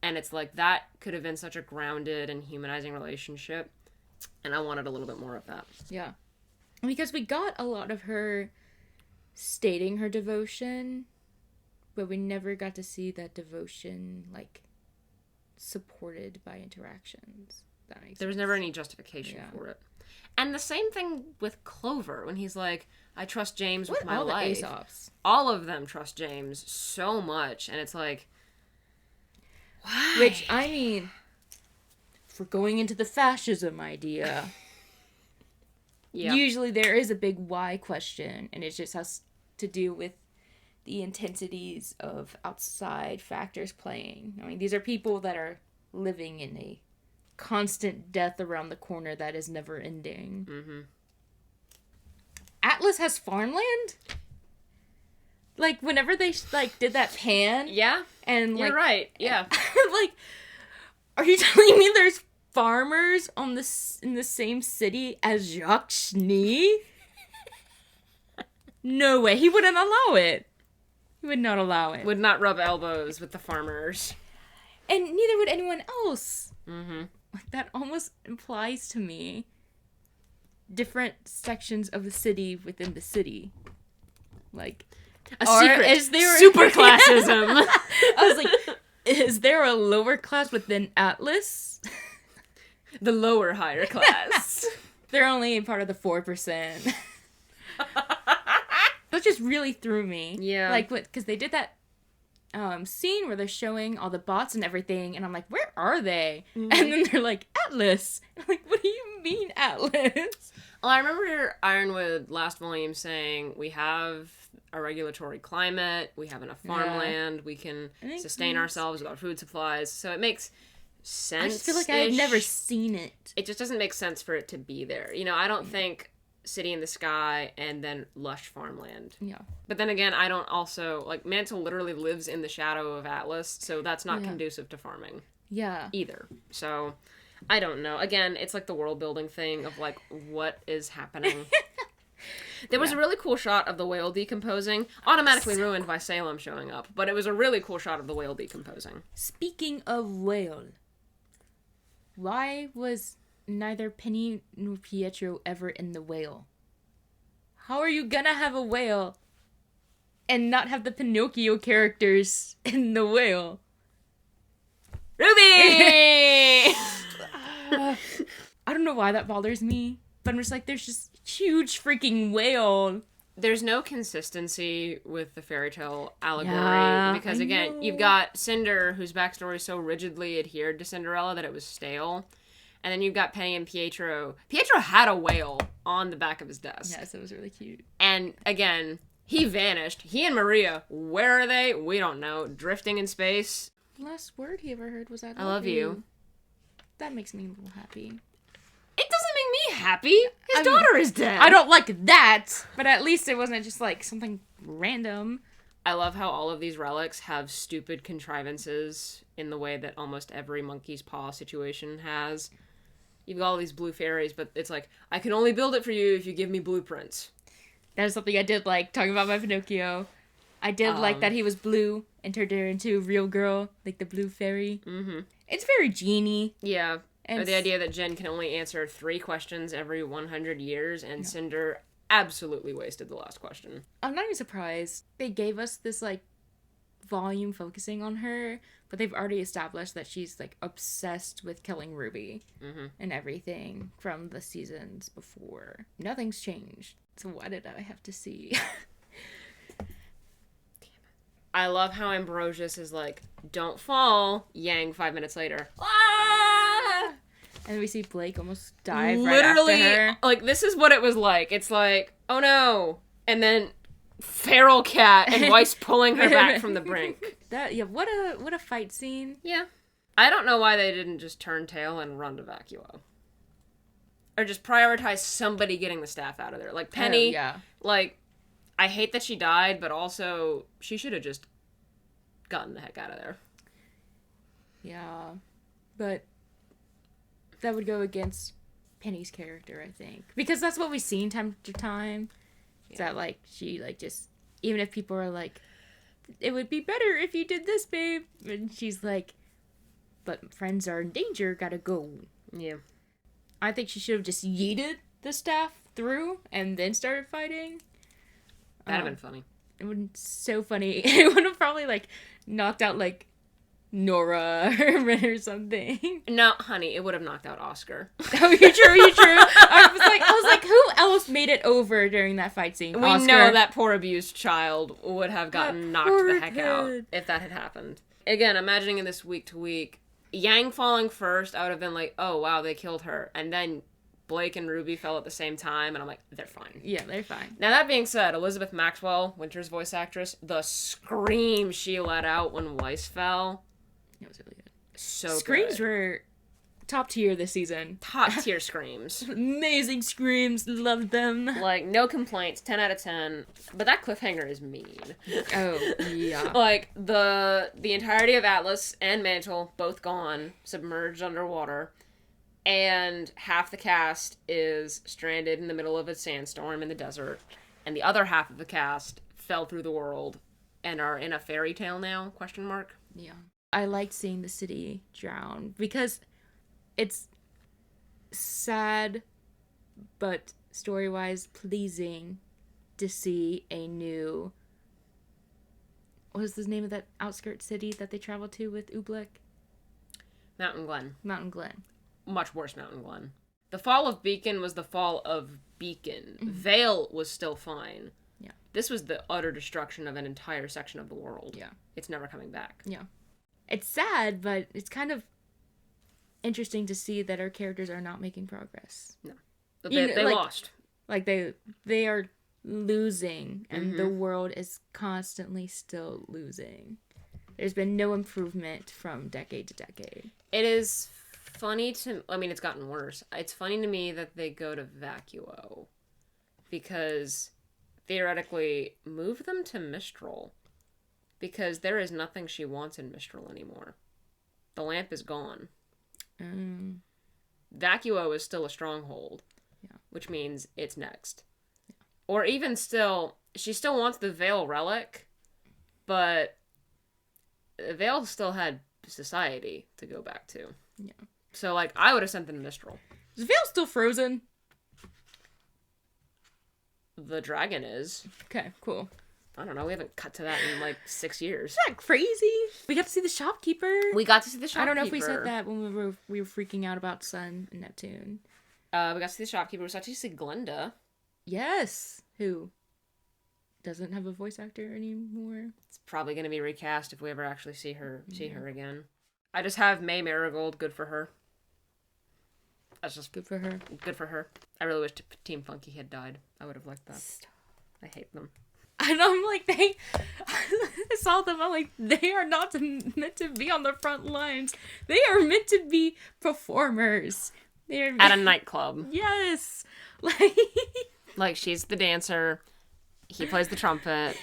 And it's like, that could have been such a grounded and humanizing relationship. And I wanted a little bit more of that. Yeah. Because we got a lot of her stating her devotion, but we never got to see that devotion, like, supported by interactions. There was never any justification for it. And the same thing with Clover, when he's like, I trust James with my life. All of them trust James so much, and it's like, why? Which, I mean, if we're going into the fascism idea, usually there is a big why question, and it just has to do with the intensities of outside factors playing. I mean, these are people that are living in a constant death around the corner that is never ending. Mm-hmm. Atlas has farmland? Like, whenever they, like, did that pan... Yeah, and like, you're right, yeah. Like, are you telling me there's farmers in the same city as Jacques Schnee? No way. He wouldn't allow it. He would not allow it. Would not rub elbows with the farmers. And neither would anyone else. Mm-hmm. Like, that almost implies to me different sections of the city within the city. Like, super classism. I was like, is there a lower class within Atlas? The lower higher class. They're only part of the 4%. That just really threw me. Yeah. Like, because they did that scene where they're showing all the bots and everything, and I'm like, where are they? Mm-hmm. And then they're like, Atlas. I'm like, what do you mean, Atlas? Well, I remember Ironwood last volume saying, we have a regulatory climate, we have enough farmland, we can sustain ourselves with our food supplies, so it makes sense. I just feel like I had never seen it. It just doesn't make sense for it to be there. You know, I don't think city in the sky and then lush farmland. Yeah. But then again, I don't also, like, Mantle literally lives in the shadow of Atlas, so that's not conducive to farming. Yeah. Either. So, I don't know. Again, it's like the world building thing of, like, what is happening. There was a really cool shot of the whale decomposing, automatically ruined by Salem showing up, but it was a really cool shot of the whale decomposing. Speaking of whale, why was neither Penny nor Pietro ever in the whale? How are you gonna have a whale and not have the Pinocchio characters in the whale? RWBY! I don't know why that bothers me, but I'm just like, there's just huge freaking whale. There's no consistency with the fairy tale allegory, because I again, know. you've got Cinder, whose backstory so rigidly adhered to Cinderella that it was stale. And then you've got Penny and Pietro. Pietro had a whale on the back of his desk. Yes, it was really cute. And again, he vanished. He and Maria, where are they? We don't know. Drifting in space. The last word he ever heard was I love you. That makes me a little happy. It doesn't make me happy. His daughter is dead. I don't like that, but at least it wasn't just like something random. I love how all of these relics have stupid contrivances in the way that almost every monkey's paw situation has. You've got all these blue fairies, but it's like, I can only build it for you if you give me blueprints. That is something I did like, talking about my Pinocchio. I did like that he was blue and turned her into a real girl, like the blue fairy. Mm-hmm. It's very genie. Yeah. Or the idea that Jen can only answer 3 questions every 100 years, and Cinder absolutely wasted the last question. I'm not even surprised. They gave us this, like, volume focusing on her, but they've already established that she's, like, obsessed with killing Ruby and everything from the seasons before. Nothing's changed. So why did I have to see? I love how Ambrosius is like, don't fall. Yang 5 minutes later. Ah! And we see Blake almost dive Literally, right after her. like, this is what it was like. It's like, oh no. And then feral cat and Weiss pulling her back from the brink. What a fight scene. Yeah. I don't know why they didn't just turn tail and run to Vacuo. Or just prioritize somebody getting the staff out of there. Like, Penny, like, I hate that she died, but also, she should have just gotten the heck out of there. Yeah. But that would go against Penny's character, I think. Because that's what we've seen time to time. Is that, like, she, like, just... Even if people are like, it would be better if you did this, babe. And she's like, but friends are in danger, gotta go. Yeah. I think she should have just yeeted the staff through and then started fighting. That'd have been funny. It would have been so funny. It would have probably, like, knocked out, like, Nora or something. No, honey, it would have knocked out Oscar. Oh, you're true. I was like, who else made it over during that fight scene? We Oscar. know that poor abused child would have gotten That knocked poor the heck out kid. if that had happened. Again, imagining this week to week, Yang falling first, I would have been like, oh wow, they killed her. And then Blake and Ruby fell at the same time, and I'm like, they're fine. Yeah, they're fine. Now, that being said, Elizabeth Maxwell, Winter's voice actress, the scream she let out when Weiss fell. It was really good. So Screams good. were top tier this season. Top tier screams. Amazing screams. Loved them. Like, no complaints, 10 out of 10. But that cliffhanger is mean. Oh, yeah. Like, the entirety of Atlas and Mantle, both gone, submerged underwater. And half the cast is stranded in the middle of a sandstorm in the desert. And the other half of the cast fell through the world and are in a fairy tale now, ? Yeah. I liked seeing the city drown because it's sad but story-wise pleasing to see a new... What was the name of that outskirt city that they traveled to with Oobleck? Mountain Glen. Mountain Glen. Much worse Mountain Glen. The fall of Beacon was the fall of Beacon. Vale was still fine. Yeah. This was the utter destruction of an entire section of the world. Yeah. It's never coming back. Yeah. It's sad, but it's kind of interesting to see that our characters are not making progress. No. They lost. Like, they are losing, and the world is constantly still losing. There's been no improvement from decade to decade. It is funny to... I mean, it's gotten worse. It's funny to me that they go to Vacuo. Because, theoretically, move them to Mistral. Because there is nothing she wants in Mistral anymore. The lamp is gone. Vacuo is still a stronghold. Yeah. Which means it's next. Yeah. Or even still, she still wants the Veil relic, but Veil still had society to go back to. Yeah. So, like, I would have sent them to Mistral. Is Veil still frozen? The dragon is. Okay, cool. I don't know. We haven't cut to that in, like, 6 years. Isn't that crazy? We got to see the shopkeeper. We got to see the shopkeeper. I don't know if we said that when we were freaking out about Sun and Neptune. We got to see the shopkeeper. We got to see Glinda. Yes. Who doesn't have a voice actor anymore. It's probably going to be recast if we ever actually see her again. I just have May Marigold. Good for her. That's just good for her. Good for her. I really wish Team Funky had died. I would have liked that. Stop. I hate them. And I'm like, I saw them. I'm like, they are not meant to be on the front lines. They are meant to be performers. They are at a nightclub. Yes. Like she's the dancer. He plays the trumpet.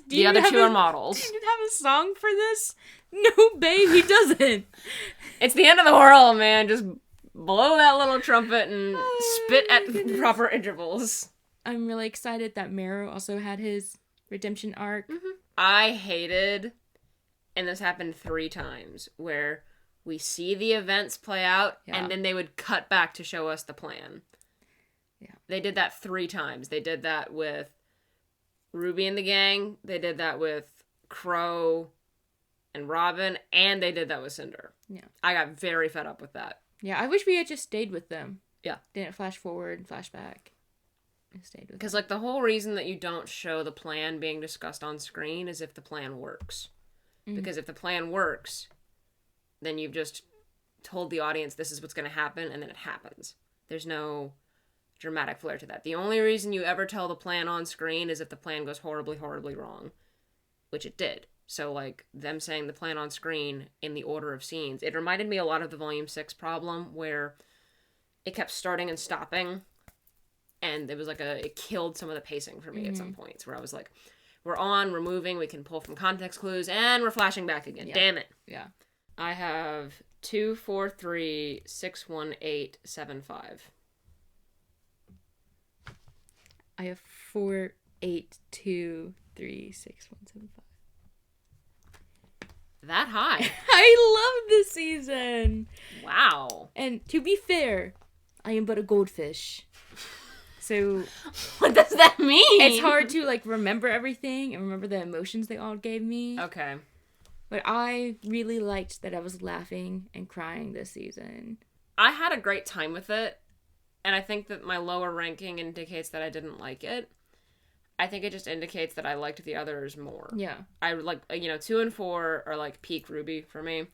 The other two are models. Do you have a song for this? No, babe, he doesn't. It's the end of the world, man. Just blow that little trumpet and spit at proper intervals. I'm really excited that Meru also had his redemption arc. Mm-hmm. I hated, and this happened 3 times, where we see the events play out, and then they would cut back to show us the plan. Yeah. They did that 3 times. They did that with Ruby and the gang, they did that with Crow and Robin, and they did that with Cinder. Yeah. I got very fed up with that. Yeah, I wish we had just stayed with them. Yeah. Didn't flash forward, flash back. And stayed with them. Because, like, the whole reason that you don't show the plan being discussed on screen is if the plan works. Mm-hmm. Because if the plan works, then you've just told the audience this is what's going to happen, and then it happens. There's no dramatic flair to that. The only reason you ever tell the plan on screen is if the plan goes horribly, horribly wrong. Which it did. So, like, them saying the plan on screen in the order of scenes, it reminded me a lot of the Volume 6 problem, where it kept starting and stopping, and it was like it killed some of the pacing for me at some points, where I was like, we're moving, we can pull from context clues, and we're flashing back again. Yeah. Damn it. Yeah. I have 2, 4, 3, 6, 1, 8, 7, 5. I have 4, 8, 2, 3, 6, 1, 7, 5. That high. I love this season. Wow. And to be fair, I am but a goldfish. So what does that mean? It's hard to like remember everything and remember the emotions they all gave me. Okay. But I really liked that I was laughing and crying this season. I had a great time with it. And I think that my lower ranking indicates that I didn't like it. I think it just indicates that I liked the others more. Yeah. I like, 2 and 4 are like peak RWBY for me.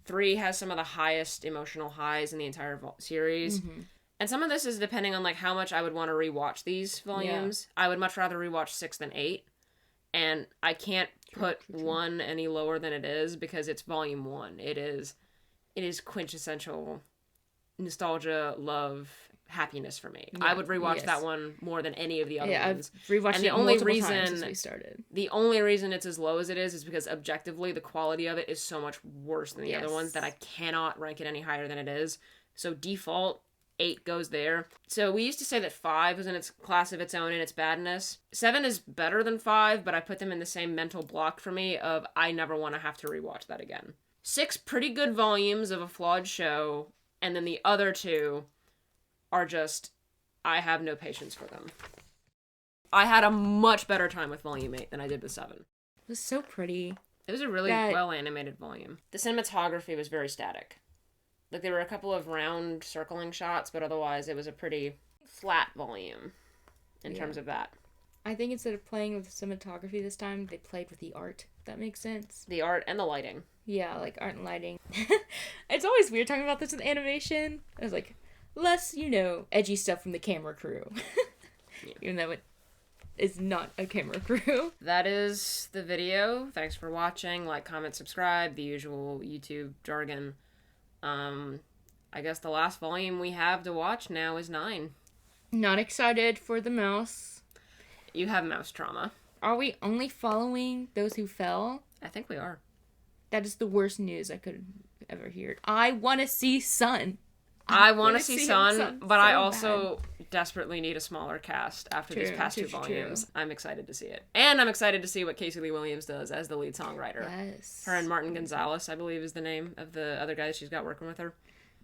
3 has some of the highest emotional highs in the entire series. Mm-hmm. And some of this is depending on like how much I would want to rewatch these volumes. Yeah. I would much rather rewatch 6 than 8. And I can't put 1 any lower than it is because it's volume 1. It is quintessential nostalgia, love, happiness for me. Yeah, I would rewatch that one more than any of the other ones. I've rewatched it multiple times since we started. The only reason it's as low as it is because objectively the quality of it is so much worse than the other ones that I cannot rank it any higher than it is. So default 8 goes there. So we used to say that 5 was in its class of its own in its badness. 7 is better than 5, but I put them in the same mental block for me of I never want to have to rewatch that again. 6 pretty good volumes of a flawed show, and then the other 2 are just, I have no patience for them. I had a much better time with Volume 8 than I did with 7. It was so pretty. It was a really well-animated volume. The cinematography was very static. Like, there were a couple of round circling shots, but otherwise it was a pretty flat volume in terms of that. I think instead of playing with cinematography this time, they played with the art, if that makes sense. The art and the lighting. Yeah, like art and lighting. It's always weird talking about this with animation. I was like, less, edgy stuff from the camera crew. Even though it is not a camera crew. That is the video. Thanks for watching. Like, comment, subscribe. The usual YouTube jargon. I guess the last volume we have to watch now is 9. Not excited for the mouse. You have mouse trauma. Are we only following those who fell? I think we are. That is the worst news I could ever hear. I want to see Sun. I want to see Sun, but I also desperately need a smaller cast after these past two volumes. I'm excited to see it. And I'm excited to see what Casey Lee Williams does as the lead songwriter. Yes. Her and Martin Gonzalez, I believe, is the name of the other guy that she's got working with her.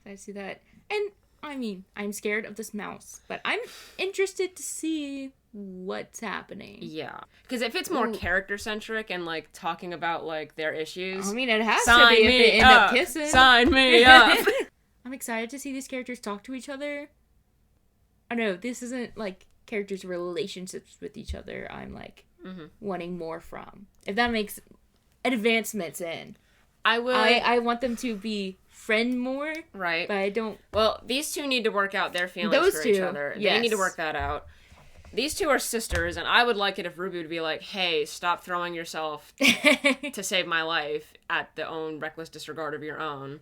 I see that. And, I mean, I'm scared of this mouse, but I'm interested to see what's happening. Yeah. Because if it's more character-centric and, like, talking about, like, their issues... I mean, it has to be if they end up kissing. Sign me up! I'm excited to see these characters talk to each other. I know, this isn't, like, characters' relationships with each other I'm, like, wanting more from. If that makes advancements in. I want them to be friend more. Right. But I don't... Well, these two need to work out their feelings for each other. Yes. They need to work that out. These two are sisters, and I would like it if RWBY would be like, hey, stop throwing yourself to save my life at the own reckless disregard of your own.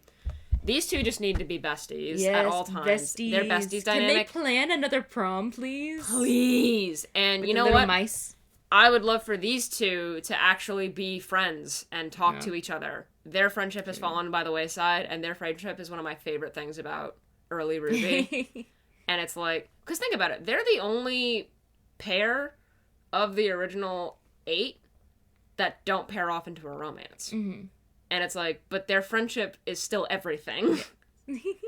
These two just need to be besties at all times. Besties. They're besties dynamic. Can they plan another prom, please? Please. And with you know what? Mice. I would love for these two to actually be friends and talk to each other. Their friendship has fallen by the wayside, and their friendship is one of my favorite things about early RWBY. And it's like, because think about it, they're the only pair of the original 8 that don't pair off into a romance. Mm-hmm. And it's like, but their friendship is still everything.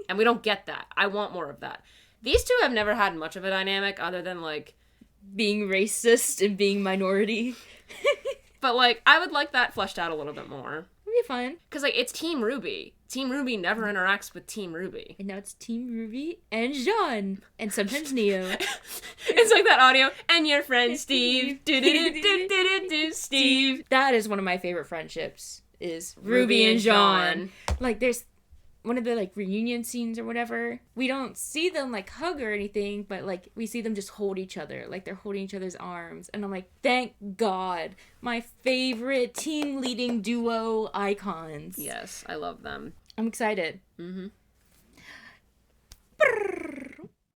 And we don't get that. I want more of that. These two have never had much of a dynamic other than, like... being racist and being minority. But, like, I would like that fleshed out a little bit more. It'd be fun. Because, like, it's Team RWBY. Team RWBY never interacts with Team RWBY. And now it's Team RWBY and Jean. And sometimes Neo. It's like that audio. And your friend Steve. Steve. That is one of my favorite friendships. Is RWBY and Jean. Like, there's one of the, like, reunion scenes or whatever. We don't see them, like, hug or anything, but, like, we see them just hold each other. Like, they're holding each other's arms. And I'm like, thank God. My favorite team leading duo icons. Yes, I love them. I'm excited. Mm-hmm.